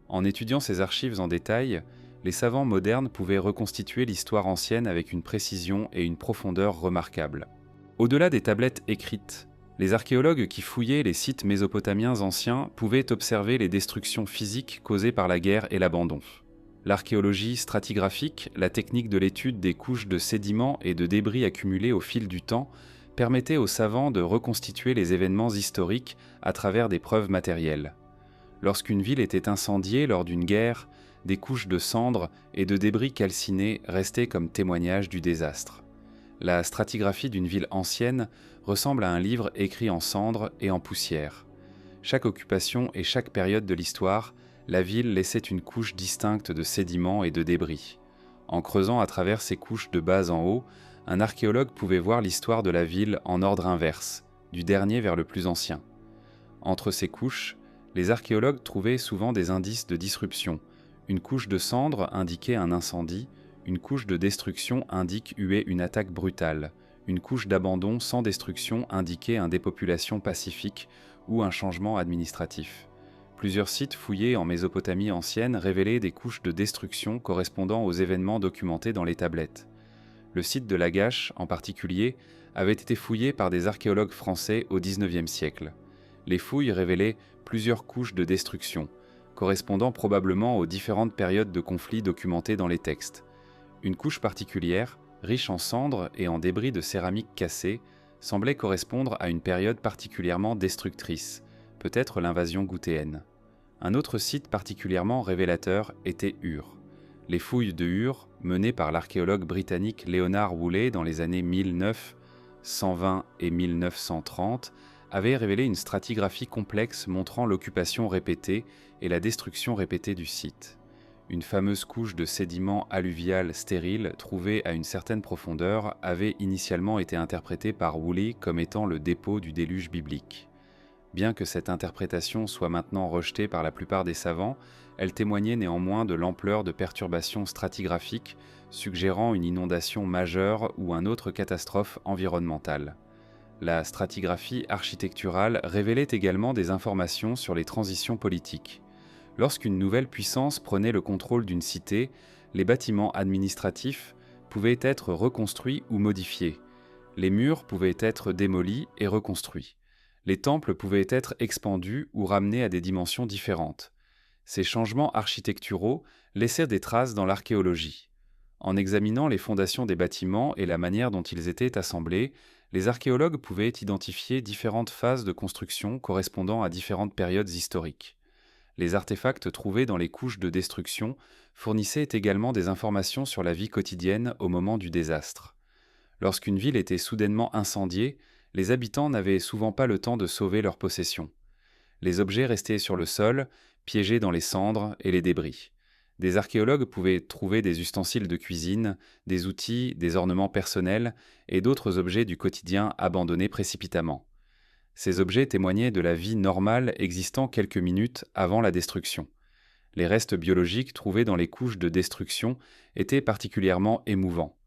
Speaker 1: En étudiant ces archives en détail, les savants modernes pouvaient reconstituer l'histoire ancienne avec une précision et une profondeur remarquables. Au-delà des tablettes écrites, les archéologues qui fouillaient les sites mésopotamiens anciens pouvaient observer les destructions physiques causées par la guerre et l'abandon. L'archéologie stratigraphique, la technique de l'étude des couches de sédiments et de débris accumulés au fil du temps, permettait aux savants de reconstituer les événements historiques à travers des preuves matérielles. Lorsqu'une ville était incendiée lors d'une guerre, des couches de cendres et de débris calcinés restaient comme témoignage du désastre. La stratigraphie d'une ville ancienne ressemble à un livre écrit en cendres et en poussière. Chaque occupation et chaque période de l'histoire, la ville laissait une couche distincte de sédiments et de débris. En creusant à travers ces couches de bas en haut, un archéologue pouvait voir l'histoire de la ville en ordre inverse, du dernier vers le plus ancien. Entre ces couches, les archéologues trouvaient souvent des indices de disruption. Une couche de cendres indiquait un incendie, une couche de destruction indique huer une attaque brutale, une couche d'abandon sans destruction indiquait un dépopulation pacifique ou un changement administratif. Plusieurs sites fouillés en Mésopotamie ancienne révélaient des couches de destruction correspondant aux événements documentés dans les tablettes. Le site de Lagash, en particulier, avait été fouillé par des archéologues français au XIXe siècle. Les fouilles révélaient plusieurs couches de destruction, correspondant probablement aux différentes périodes de conflits documentées dans les textes. Une couche particulière, riche en cendres et en débris de céramique cassée, semblait correspondre à une période particulièrement destructrice, peut-être l'invasion gouthéenne. Un autre site particulièrement révélateur était Ur. Les fouilles de Ur, menées par l'archéologue britannique Leonard Woolley dans les années 1920 et 1930, avaient révélé une stratigraphie complexe montrant l'occupation répétée et la destruction répétée du site. Une fameuse couche de sédiments alluvial stérile trouvée à une certaine profondeur avait initialement été interprétée par Woolley comme étant le dépôt du déluge biblique. Bien que cette interprétation soit maintenant rejetée par la plupart des savants, elle témoignait néanmoins de l'ampleur de perturbations stratigraphiques, suggérant une inondation majeure ou une autre catastrophe environnementale. La stratigraphie architecturale révélait également des informations sur les transitions politiques. Lorsqu'une nouvelle puissance prenait le contrôle d'une cité, les bâtiments administratifs pouvaient être reconstruits ou modifiés. Les murs pouvaient être démolis et reconstruits. Les temples pouvaient être expandus ou ramenés à des dimensions différentes. Ces changements architecturaux laissèrent des traces dans l'archéologie. En examinant les fondations des bâtiments et la manière dont ils étaient assemblés, les archéologues pouvaient identifier différentes phases de construction correspondant à différentes périodes historiques. Les artefacts trouvés dans les couches de destruction fournissaient également des informations sur la vie quotidienne au moment du désastre. Lorsqu'une ville était soudainement incendiée, les habitants n'avaient souvent pas le temps de sauver leurs possessions. Les objets restaient sur le sol, piégés dans les cendres et les débris. Des archéologues pouvaient trouver des ustensiles de cuisine, des outils, des ornements personnels et d'autres objets du quotidien abandonnés précipitamment. Ces objets témoignaient de la vie normale existant quelques minutes avant la destruction. Les restes biologiques trouvés dans les couches de destruction étaient particulièrement émouvants.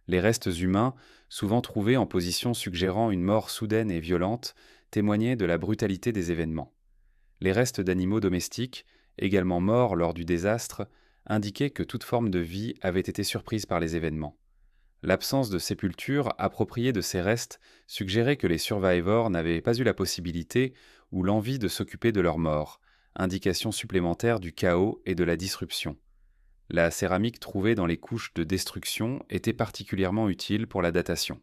Speaker 1: Les restes humains, souvent trouvés en position suggérant une mort soudaine et violente, témoignaient de la brutalité des événements. Les restes d'animaux domestiques, également morts lors du désastre, indiquaient que toute forme de vie avait été surprise par les événements. L'absence de sépulture appropriée de ces restes suggérait que les survivors n'avaient pas eu la possibilité ou l'envie de s'occuper de leurs morts, indication supplémentaire du chaos et de la disruption. La céramique trouvée dans les couches de destruction était particulièrement utile pour la datation.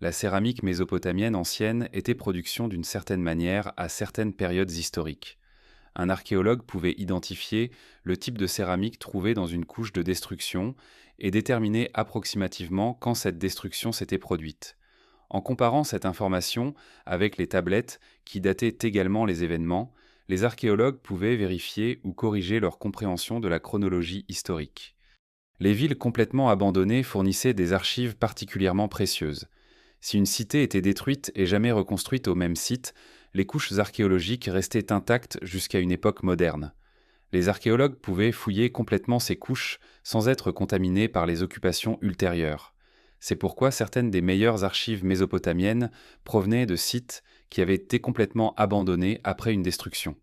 Speaker 1: La céramique mésopotamienne ancienne était production d'une certaine manière à certaines périodes historiques. Un archéologue pouvait identifier le type de céramique trouvé dans une couche de destruction et déterminer approximativement quand cette destruction s'était produite. En comparant cette information avec les tablettes qui dataient également les événements, les archéologues pouvaient vérifier ou corriger leur compréhension de la chronologie historique. Les villes complètement abandonnées fournissaient des archives particulièrement précieuses. Si une cité était détruite et jamais reconstruite au même site, les couches archéologiques restaient intactes jusqu'à une époque moderne. Les archéologues pouvaient fouiller complètement ces couches sans être contaminés par les occupations ultérieures. C'est pourquoi certaines des meilleures archives mésopotamiennes provenaient de sites qui avaient été complètement abandonnés après une destruction.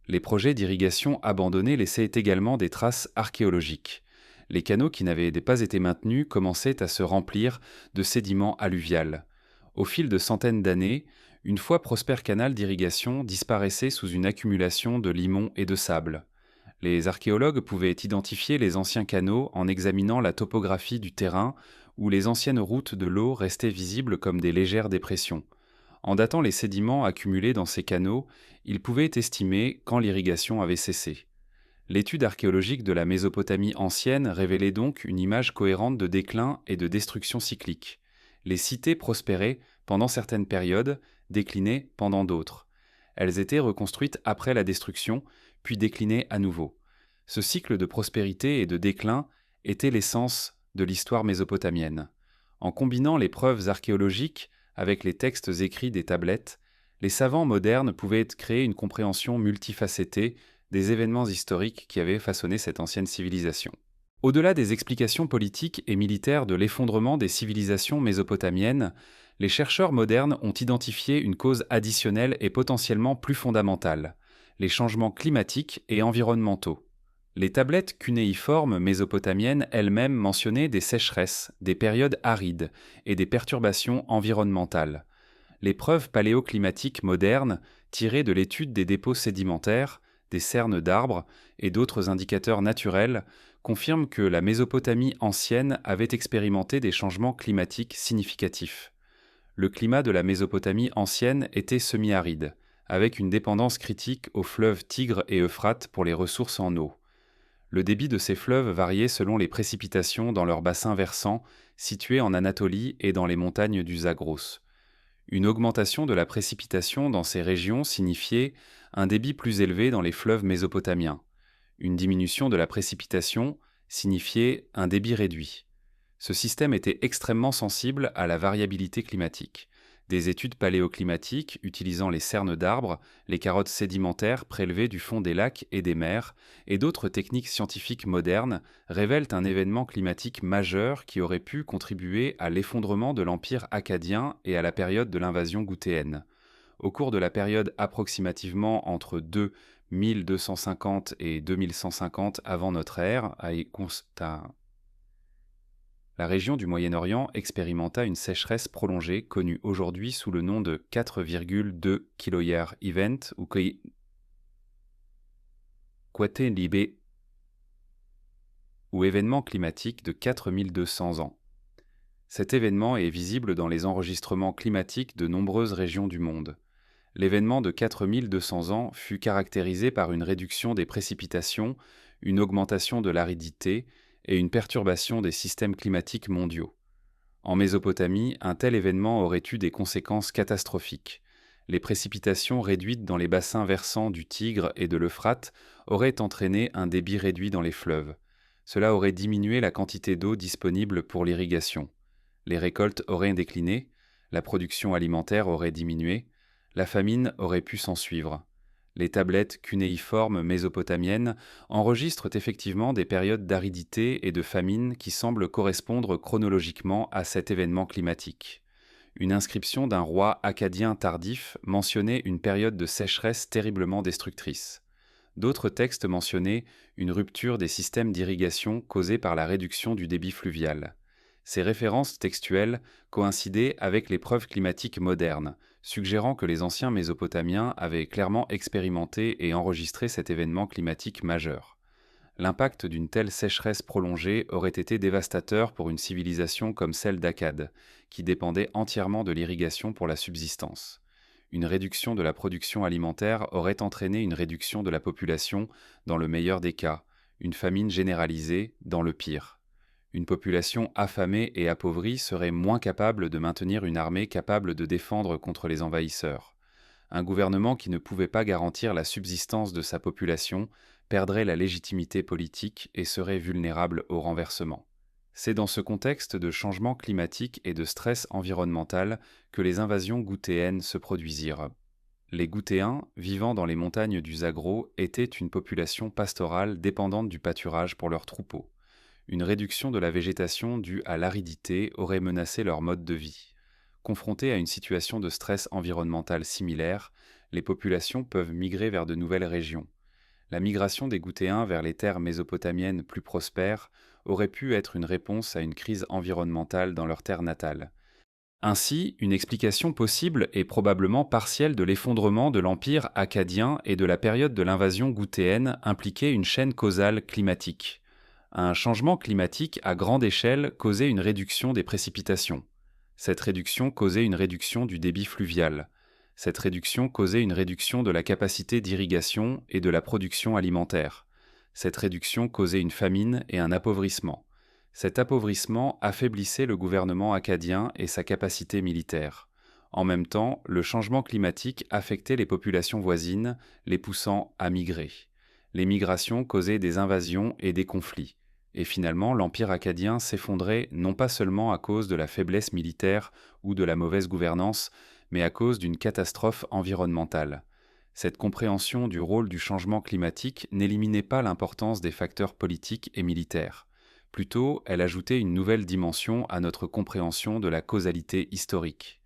Speaker 1: Les projets d'irrigation abandonnés laissaient également des traces archéologiques. Les canaux qui n'avaient pas été maintenus commençaient à se remplir de sédiments alluviales. Au fil de centaines d'années, une fois prospère canal d'irrigation disparaissait sous une accumulation de limon et de sable. Les archéologues pouvaient identifier les anciens canaux en examinant la topographie du terrain où les anciennes routes de l'eau restaient visibles comme des légères dépressions. En datant les sédiments accumulés dans ces canaux, ils pouvaient estimer quand l'irrigation avait cessé. L'étude archéologique de la Mésopotamie ancienne révélait donc une image cohérente de déclin et de destruction cyclique. Les cités prospéraient pendant certaines périodes, déclinaient pendant d'autres. Elles étaient reconstruites après la destruction, puis déclinées à nouveau. Ce cycle de prospérité et de déclin était l'essence de l'histoire mésopotamienne. En combinant les preuves archéologiques avec les textes écrits des tablettes, les savants modernes pouvaient créer une compréhension multifacetée des événements historiques qui avaient façonné cette ancienne civilisation. Au-delà des explications politiques et militaires de l'effondrement des civilisations mésopotamiennes, les chercheurs modernes ont identifié une cause additionnelle et potentiellement plus fondamentale, les changements climatiques et environnementaux. Les tablettes cunéiformes mésopotamiennes elles-mêmes mentionnaient des sécheresses, des périodes arides et des perturbations environnementales. Les preuves paléoclimatiques modernes, tirées de l'étude des dépôts sédimentaires, des cernes d'arbres et d'autres indicateurs naturels, confirment que la Mésopotamie ancienne avait expérimenté des changements climatiques significatifs. Le climat de la Mésopotamie ancienne était semi-aride, avec une dépendance critique aux fleuves Tigre et Euphrate pour les ressources en eau. Le débit de ces fleuves variait selon les précipitations dans leurs bassins versants, situés en Anatolie et dans les montagnes du Zagros. Une augmentation de la précipitation dans ces régions signifiait un débit plus élevé dans les fleuves mésopotamiens. Une diminution de la précipitation signifiait un débit réduit. Ce système était extrêmement sensible à la variabilité climatique. Des études paléoclimatiques utilisant les cernes d'arbres, les carottes sédimentaires prélevées du fond des lacs et des mers, et d'autres techniques scientifiques modernes révèlent un événement climatique majeur qui aurait pu contribuer à l'effondrement de l'empire akkadien et à la période de l'invasion gouthéenne. Au cours de la période approximativement entre 2250 et 2150 avant notre ère, la région du Moyen-Orient expérimenta une sécheresse prolongée connue aujourd'hui sous le nom de 4,2 kYear Event ou Kwate Libé ou événement climatique de 4200 ans. Cet événement est visible dans les enregistrements climatiques de nombreuses régions du monde. L'événement de 4200 ans fut caractérisé par une réduction des précipitations, une augmentation de l'aridité et une perturbation des systèmes climatiques mondiaux. En Mésopotamie, un tel événement aurait eu des conséquences catastrophiques. Les précipitations réduites dans les bassins versants du Tigre et de l'Euphrate auraient entraîné un débit réduit dans les fleuves. Cela aurait diminué la quantité d'eau disponible pour l'irrigation. Les récoltes auraient décliné, la production alimentaire aurait diminué, la famine aurait pu s'ensuivre. Les tablettes cunéiformes mésopotamiennes enregistrent effectivement des périodes d'aridité et de famine qui semblent correspondre chronologiquement à cet événement climatique. Une inscription d'un roi akkadien tardif mentionnait une période de sécheresse terriblement destructrice. D'autres textes mentionnaient une rupture des systèmes d'irrigation causée par la réduction du débit fluvial. Ces références textuelles coïncidaient avec les preuves climatiques modernes, suggérant que les anciens Mésopotamiens avaient clairement expérimenté et enregistré cet événement climatique majeur. L'impact d'une telle sécheresse prolongée aurait été dévastateur pour une civilisation comme celle d'Akkad, qui dépendait entièrement de l'irrigation pour la subsistance. Une réduction de la production alimentaire aurait entraîné une réduction de la population dans le meilleur des cas, une famine généralisée dans le pire. Une population affamée et appauvrie serait moins capable de maintenir une armée capable de défendre contre les envahisseurs. Un gouvernement qui ne pouvait pas garantir la subsistance de sa population perdrait la légitimité politique et serait vulnérable au renversement. C'est dans ce contexte de changement climatique et de stress environnemental que les invasions gouthéennes se produisirent. Les Gouthéens, vivant dans les montagnes du Zagros, étaient une population pastorale dépendante du pâturage pour leurs troupeaux. Une réduction de la végétation due à l'aridité aurait menacé leur mode de vie. Confrontées à une situation de stress environnemental similaire, les populations peuvent migrer vers de nouvelles régions. La migration des Gouttéens vers les terres mésopotamiennes plus prospères aurait pu être une réponse à une crise environnementale dans leur terre natale. Ainsi, une explication possible est probablement partielle de l'effondrement de l'empire akkadien et de la période de l'invasion gouttéenne impliquait une chaîne causale climatique. Un changement climatique à grande échelle causait une réduction des précipitations. Cette réduction causait une réduction du débit fluvial. Cette réduction causait une réduction de la capacité d'irrigation et de la production alimentaire. Cette réduction causait une famine et un appauvrissement. Cet appauvrissement affaiblissait le gouvernement akkadien et sa capacité militaire. En même temps, le changement climatique affectait les populations voisines, les poussant à migrer. Les migrations causaient des invasions et des conflits. Et finalement, l'empire akkadien s'effondrait non pas seulement à cause de la faiblesse militaire ou de la mauvaise gouvernance, mais à cause d'une catastrophe environnementale. Cette compréhension du rôle du changement climatique n'éliminait pas l'importance des facteurs politiques et militaires. Plutôt, elle ajoutait une nouvelle dimension à notre compréhension de la causalité historique.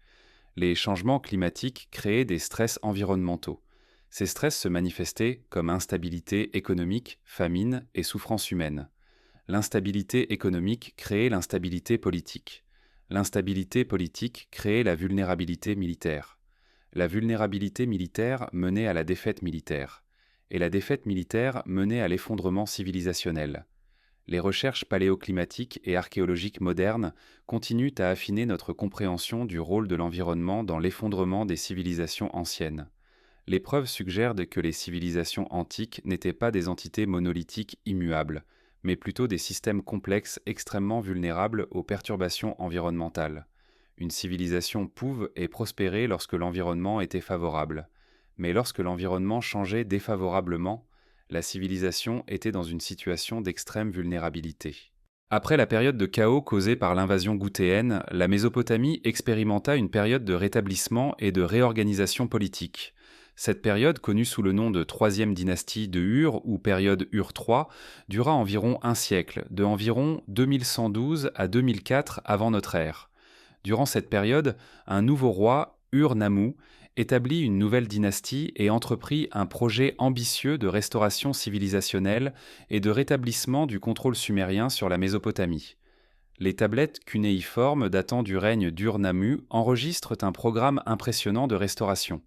Speaker 1: Les changements climatiques créaient des stress environnementaux. Ces stress se manifestaient comme instabilité économique, famine et souffrance humaine. L'instabilité économique créait l'instabilité politique. L'instabilité politique créait la vulnérabilité militaire. La vulnérabilité militaire menait à la défaite militaire. Et la défaite militaire menait à l'effondrement civilisationnel. Les recherches paléoclimatiques et archéologiques modernes continuent à affiner notre compréhension du rôle de l'environnement dans l'effondrement des civilisations anciennes. Les preuves suggèrent que les civilisations antiques n'étaient pas des entités monolithiques immuables, mais plutôt des systèmes complexes extrêmement vulnérables aux perturbations environnementales. Une civilisation pouvait et prospérer lorsque l'environnement était favorable. Mais lorsque l'environnement changeait défavorablement, la civilisation était dans une situation d'extrême vulnérabilité. Après la période de chaos causée par l'invasion gouttéenne, la Mésopotamie expérimenta une période de rétablissement et de réorganisation politique. Cette période, connue sous le nom de troisième dynastie de Ur ou période Ur III, dura environ un siècle, de environ 2112 à 2004 avant notre ère. Durant cette période, un nouveau roi, Ur-Nammu, établit une nouvelle dynastie et entreprit un projet ambitieux de restauration civilisationnelle et de rétablissement du contrôle sumérien sur la Mésopotamie. Les tablettes cunéiformes datant du règne d'Ur-Nammu enregistrent un programme impressionnant de restauration.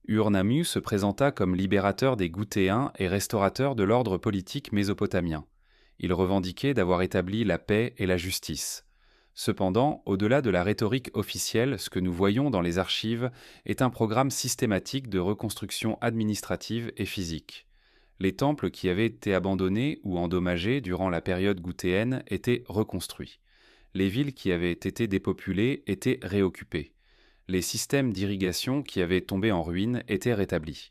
Speaker 1: Ur-Nammu se présenta comme libérateur des Gouttéens et restaurateur de l'ordre politique mésopotamien. Il revendiquait d'avoir établi la paix et la justice. Cependant, au-delà de la rhétorique officielle, ce que nous voyons dans les archives est un programme systématique de reconstruction administrative et physique. Les temples qui avaient été abandonnés ou endommagés durant la période gouttéenne étaient reconstruits. Les villes qui avaient été dépopulées étaient réoccupées. Les systèmes d'irrigation qui avaient tombé en ruine étaient rétablis.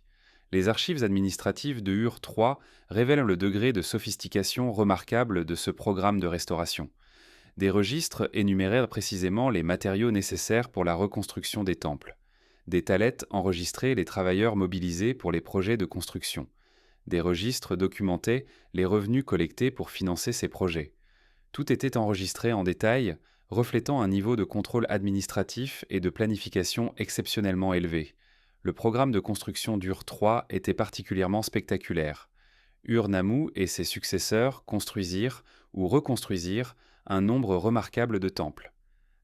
Speaker 1: Les archives administratives de Ur III révèlent le degré de sophistication remarquable de ce programme de restauration. Des registres énumérèrent précisément les matériaux nécessaires pour la reconstruction des temples. Des talettes enregistraient les travailleurs mobilisés pour les projets de construction. Des registres documentaient les revenus collectés pour financer ces projets. Tout était enregistré en détail, reflétant un niveau de contrôle administratif et de planification exceptionnellement élevé. Le programme de construction d'Ur III était particulièrement spectaculaire. Ur-Nammu et ses successeurs construisirent ou reconstruisirent un nombre remarquable de temples.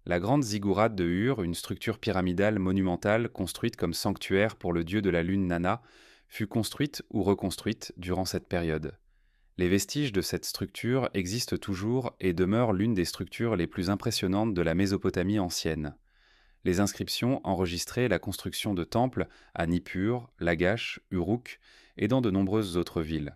Speaker 1: La grande ziggourate de Ur, une structure pyramidale monumentale construite comme sanctuaire pour le dieu de la lune Nana, fut construite ou reconstruite durant cette période. Les vestiges de cette structure existent toujours et demeurent l'une des structures les plus impressionnantes de la Mésopotamie ancienne. Les inscriptions enregistraient la construction de temples à Nippur, Lagash, Uruk et dans de nombreuses autres villes.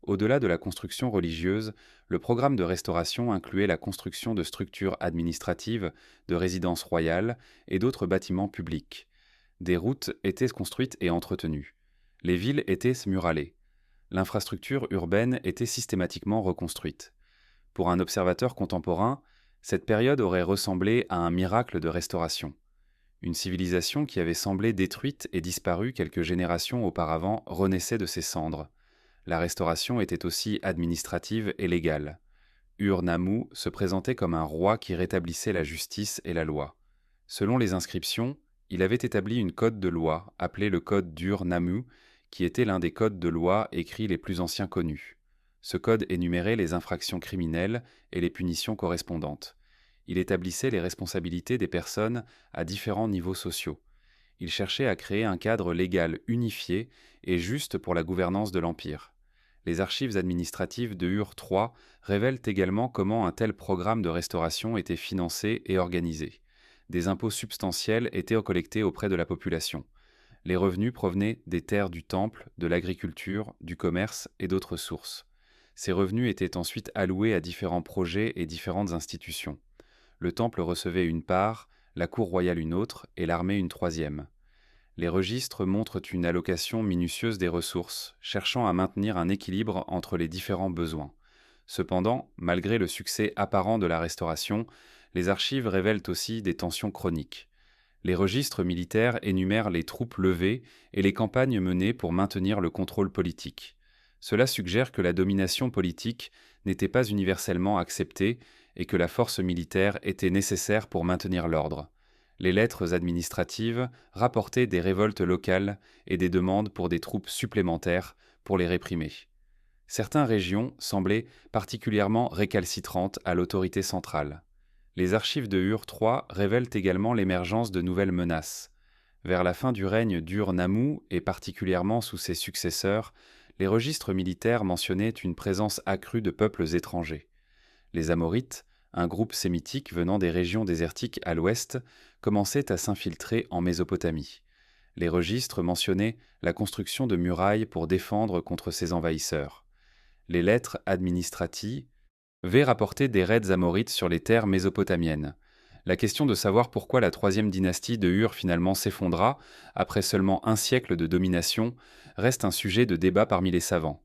Speaker 1: Au-delà de la construction religieuse, le programme de restauration incluait la construction de structures administratives, de résidences royales et d'autres bâtiments publics. Des routes étaient construites et entretenues. Les villes étaient muralées. L'infrastructure urbaine était systématiquement reconstruite. Pour un observateur contemporain, cette période aurait ressemblé à un miracle de restauration. Une civilisation qui avait semblé détruite et disparue quelques générations auparavant renaissait de ses cendres. La restauration était aussi administrative et légale. Ur-Nammu se présentait comme un roi qui rétablissait la justice et la loi. Selon les inscriptions, il avait établi une code de loi, appelée le code d'Ur-Nammu, qui était l'un des codes de loi écrits les plus anciens connus. Ce code énumérait les infractions criminelles et les punitions correspondantes. Il établissait les responsabilités des personnes à différents niveaux sociaux. Il cherchait à créer un cadre légal unifié et juste pour la gouvernance de l'Empire. Les archives administratives de Ur III révèlent également comment un tel programme de restauration était financé et organisé. Des impôts substantiels étaient collectés auprès de la population. Les revenus provenaient des terres du temple, de l'agriculture, du commerce et d'autres sources. Ces revenus étaient ensuite alloués à différents projets et différentes institutions. Le temple recevait une part, la cour royale une autre et l'armée une troisième. Les registres montrent une allocation minutieuse des ressources, cherchant à maintenir un équilibre entre les différents besoins. Cependant, malgré le succès apparent de la restauration, les archives révèlent aussi des tensions chroniques. Les registres militaires énumèrent les troupes levées et les campagnes menées pour maintenir le contrôle politique. Cela suggère que la domination politique n'était pas universellement acceptée et que la force militaire était nécessaire pour maintenir l'ordre. Les lettres administratives rapportaient des révoltes locales et des demandes pour des troupes supplémentaires pour les réprimer. Certaines régions semblaient particulièrement récalcitrantes à l'autorité centrale. Les archives de Ur III révèlent également l'émergence de nouvelles menaces. Vers la fin du règne d'Ur-Nammu, et particulièrement sous ses successeurs, les registres militaires mentionnaient une présence accrue de peuples étrangers. Les Amorites, un groupe sémitique venant des régions désertiques à l'ouest, commençaient à s'infiltrer en Mésopotamie. Les registres mentionnaient la construction de murailles pour défendre contre ces envahisseurs. Les lettres administratives rapportaient des raids amorites sur les terres mésopotamiennes. La question de savoir pourquoi la troisième dynastie de Ur finalement s'effondra, après seulement un siècle de domination, reste un sujet de débat parmi les savants.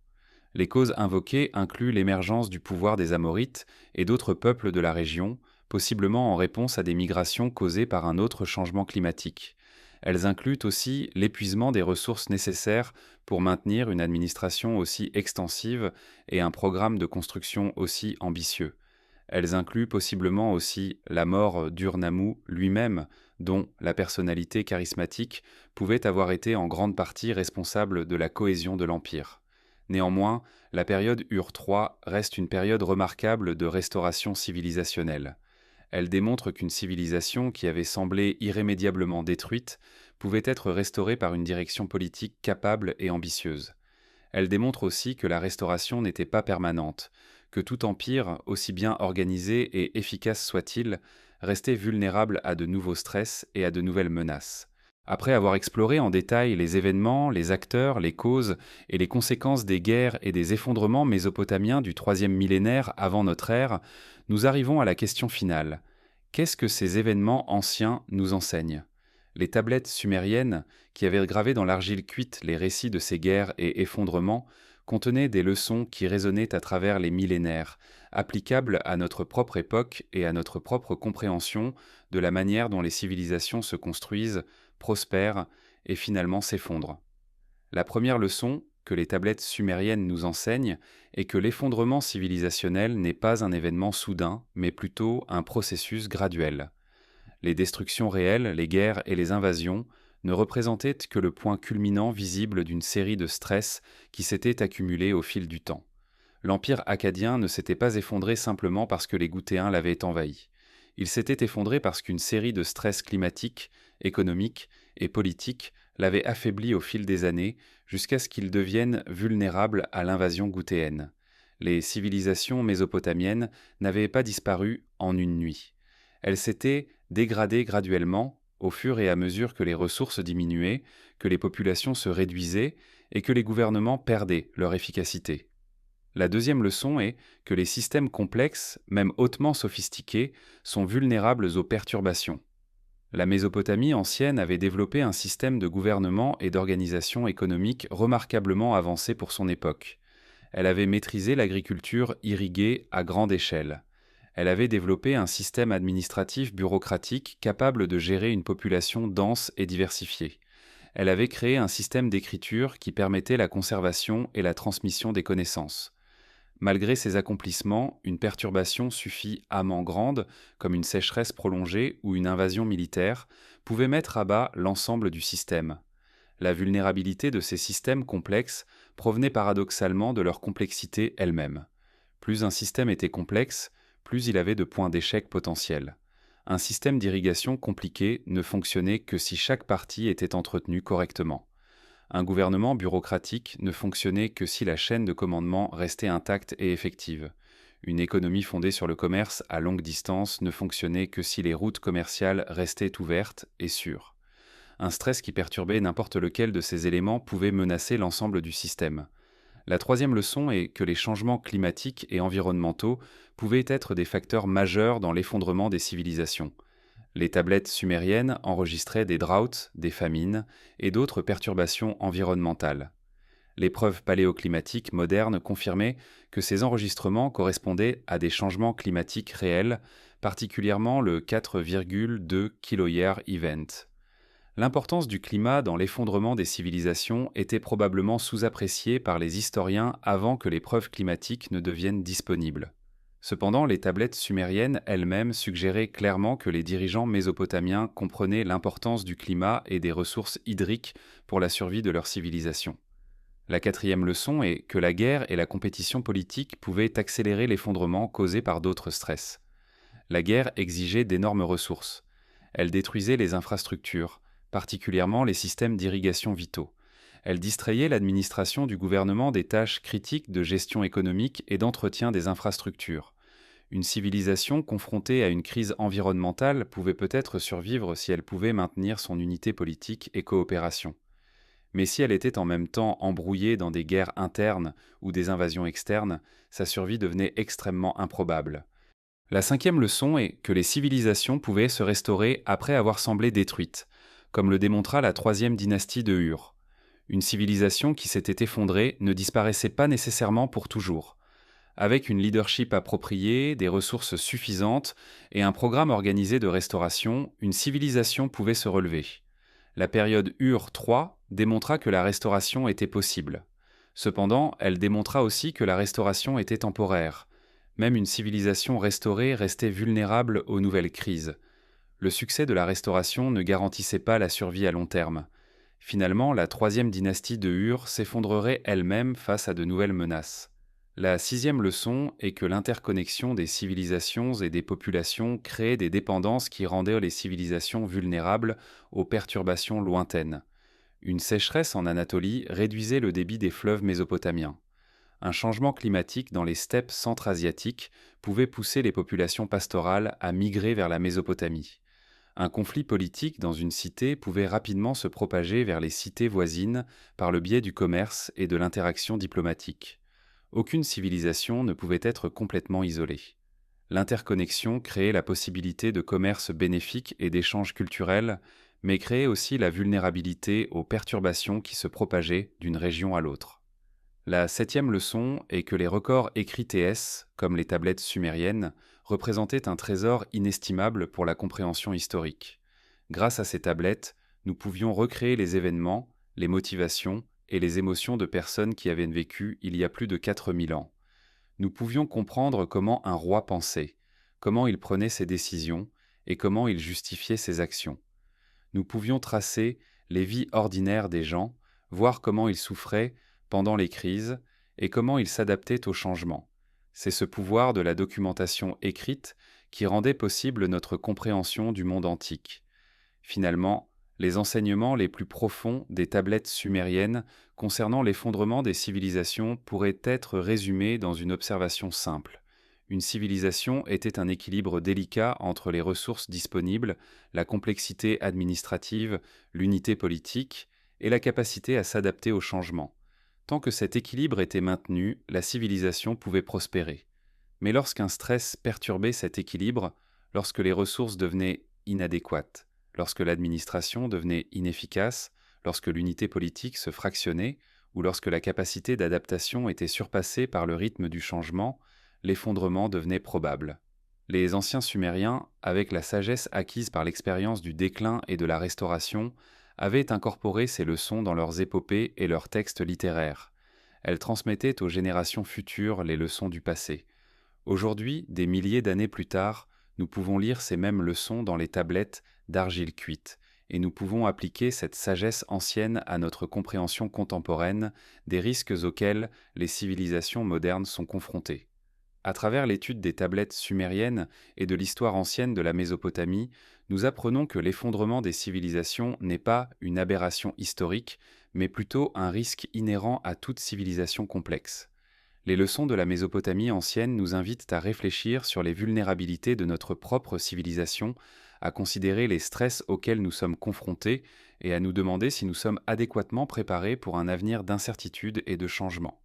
Speaker 1: Les causes invoquées incluent l'émergence du pouvoir des Amorites et d'autres peuples de la région, possiblement en réponse à des migrations causées par un autre changement climatique. Elles incluent aussi l'épuisement des ressources nécessaires pour maintenir une administration aussi extensive et un programme de construction aussi ambitieux. Elles incluent possiblement aussi la mort d'Ur-Nammu lui-même, dont la personnalité charismatique pouvait avoir été en grande partie responsable de la cohésion de l'Empire. Néanmoins, la période Ur III reste une période remarquable de restauration civilisationnelle. Elle démontre qu'une civilisation qui avait semblé irrémédiablement détruite pouvait être restaurée par une direction politique capable et ambitieuse. Elle démontre aussi que la restauration n'était pas permanente, que tout empire, aussi bien organisé et efficace soit-il, restait vulnérable à de nouveaux stress et à de nouvelles menaces. Après avoir exploré en détail les événements, les acteurs, les causes et les conséquences des guerres et des effondrements mésopotamiens du troisième millénaire avant notre ère, nous arrivons à la question finale. Qu'est-ce que ces événements anciens nous enseignent ? Les tablettes sumériennes, qui avaient gravé dans l'argile cuite les récits de ces guerres et effondrements, contenaient des leçons qui résonnaient à travers les millénaires, applicables à notre propre époque et à notre propre compréhension de la manière dont les civilisations se construisent, prospèrent et finalement s'effondrent. La première leçon que les tablettes sumériennes nous enseignent est que l'effondrement civilisationnel n'est pas un événement soudain, mais plutôt un processus graduel. Les destructions réelles, les guerres et les invasions ne représentaient que le point culminant visible d'une série de stress qui s'étaient accumulés au fil du temps. L'empire akkadien ne s'était pas effondré simplement parce que les Goûtéens l'avaient envahi. Il s'était effondré parce qu'une série de stress climatiques, économiques et politiques l'avait affaibli au fil des années jusqu'à ce qu'il devienne vulnérable à l'invasion goûtéenne. Les civilisations mésopotamiennes n'avaient pas disparu en une nuit. Elles s'étaient dégradées graduellement au fur et à mesure que les ressources diminuaient, que les populations se réduisaient et que les gouvernements perdaient leur efficacité. La deuxième leçon est que les systèmes complexes, même hautement sophistiqués, sont vulnérables aux perturbations. La Mésopotamie ancienne avait développé un système de gouvernement et d'organisation économique remarquablement avancé pour son époque. Elle avait maîtrisé l'agriculture irriguée à grande échelle. Elle avait développé un système administratif bureaucratique capable de gérer une population dense et diversifiée. Elle avait créé un système d'écriture qui permettait la conservation et la transmission des connaissances. Malgré ces accomplissements, une perturbation suffisamment grande, comme une sécheresse prolongée ou une invasion militaire, pouvait mettre à bas l'ensemble du système. La vulnérabilité de ces systèmes complexes provenait paradoxalement de leur complexité elle-même. Plus un système était complexe, plus il avait de points d'échec potentiels. Un système d'irrigation compliqué ne fonctionnait que si chaque partie était entretenue correctement. Un gouvernement bureaucratique ne fonctionnait que si la chaîne de commandement restait intacte et effective. Une économie fondée sur le commerce à longue distance ne fonctionnait que si les routes commerciales restaient ouvertes et sûres. Un stress qui perturbait n'importe lequel de ces éléments pouvait menacer l'ensemble du système. La troisième leçon est que les changements climatiques et environnementaux pouvaient être des facteurs majeurs dans l'effondrement des civilisations. Les tablettes sumériennes enregistraient des droughts, des famines et d'autres perturbations environnementales. Les preuves paléoclimatiques modernes confirmaient que ces enregistrements correspondaient à des changements climatiques réels, particulièrement le 4,2 kYear event. L'importance du climat dans l'effondrement des civilisations était probablement sous-appréciée par les historiens avant que les preuves climatiques ne deviennent disponibles. Cependant, les tablettes sumériennes elles-mêmes suggéraient clairement que les dirigeants mésopotamiens comprenaient l'importance du climat et des ressources hydriques pour la survie de leur civilisation. La quatrième leçon est que la guerre et la compétition politique pouvaient accélérer l'effondrement causé par d'autres stress. La guerre exigeait d'énormes ressources. Elle détruisait les infrastructures, particulièrement les systèmes d'irrigation vitaux. Elle distrayait l'administration du gouvernement des tâches critiques de gestion économique et d'entretien des infrastructures. Une civilisation confrontée à une crise environnementale pouvait peut-être survivre si elle pouvait maintenir son unité politique et coopération. Mais si elle était en même temps embrouillée dans des guerres internes ou des invasions externes, sa survie devenait extrêmement improbable. La cinquième leçon est que les civilisations pouvaient se restaurer après avoir semblé détruites, comme le démontra la troisième dynastie de Ur. Une civilisation qui s'était effondrée ne disparaissait pas nécessairement pour toujours. Avec une leadership appropriée, des ressources suffisantes et un programme organisé de restauration, une civilisation pouvait se relever. La période Ur III démontra que la restauration était possible. Cependant, elle démontra aussi que la restauration était temporaire. Même une civilisation restaurée restait vulnérable aux nouvelles crises. Le succès de la restauration ne garantissait pas la survie à long terme. Finalement, la troisième dynastie de Ur s'effondrerait elle-même face à de nouvelles menaces. La sixième leçon est que l'interconnexion des civilisations et des populations créait des dépendances qui rendaient les civilisations vulnérables aux perturbations lointaines. Une sécheresse en Anatolie réduisait le débit des fleuves mésopotamiens. Un changement climatique dans les steppes centra-asiatiques pouvait pousser les populations pastorales à migrer vers la Mésopotamie. Un conflit politique dans une cité pouvait rapidement se propager vers les cités voisines par le biais du commerce et de l'interaction diplomatique. Aucune civilisation ne pouvait être complètement isolée. L'interconnexion créait la possibilité de commerce bénéfique et d'échanges culturels, mais créait aussi la vulnérabilité aux perturbations qui se propageaient d'une région à l'autre. La septième leçon est que les records écrits TS, comme les tablettes sumériennes, représentaient un trésor inestimable pour la compréhension historique. Grâce à ces tablettes, nous pouvions recréer les événements, les motivations et les émotions de personnes qui avaient vécu il y a plus de 4000 ans. Nous pouvions comprendre comment un roi pensait, comment il prenait ses décisions et comment il justifiait ses actions. Nous pouvions tracer les vies ordinaires des gens, voir comment ils souffraient pendant les crises et comment ils s'adaptaient aux changements. C'est ce pouvoir de la documentation écrite qui rendait possible notre compréhension du monde antique. Finalement, les enseignements les plus profonds des tablettes sumériennes concernant l'effondrement des civilisations pourraient être résumés dans une observation simple. Une civilisation était un équilibre délicat entre les ressources disponibles, la complexité administrative, l'unité politique et la capacité à s'adapter aux changements. Tant que cet équilibre était maintenu, la civilisation pouvait prospérer. Mais lorsqu'un stress perturbait cet équilibre, lorsque les ressources devenaient inadéquates, lorsque l'administration devenait inefficace, lorsque l'unité politique se fractionnait, ou lorsque la capacité d'adaptation était surpassée par le rythme du changement, l'effondrement devenait probable. Les anciens Sumériens, avec la sagesse acquise par l'expérience du déclin et de la restauration, avaient incorporé ces leçons dans leurs épopées et leurs textes littéraires. Elles transmettaient aux générations futures les leçons du passé. Aujourd'hui, des milliers d'années plus tard, nous pouvons lire ces mêmes leçons dans les tablettes d'argile cuite, et nous pouvons appliquer cette sagesse ancienne à notre compréhension contemporaine des risques auxquels les civilisations modernes sont confrontées. À travers l'étude des tablettes sumériennes et de l'histoire ancienne de la Mésopotamie, nous apprenons que l'effondrement des civilisations n'est pas une aberration historique, mais plutôt un risque inhérent à toute civilisation complexe. Les leçons de la Mésopotamie ancienne nous invitent à réfléchir sur les vulnérabilités de notre propre civilisation, à considérer les stress auxquels nous sommes confrontés et à nous demander si nous sommes adéquatement préparés pour un avenir d'incertitude et de changement.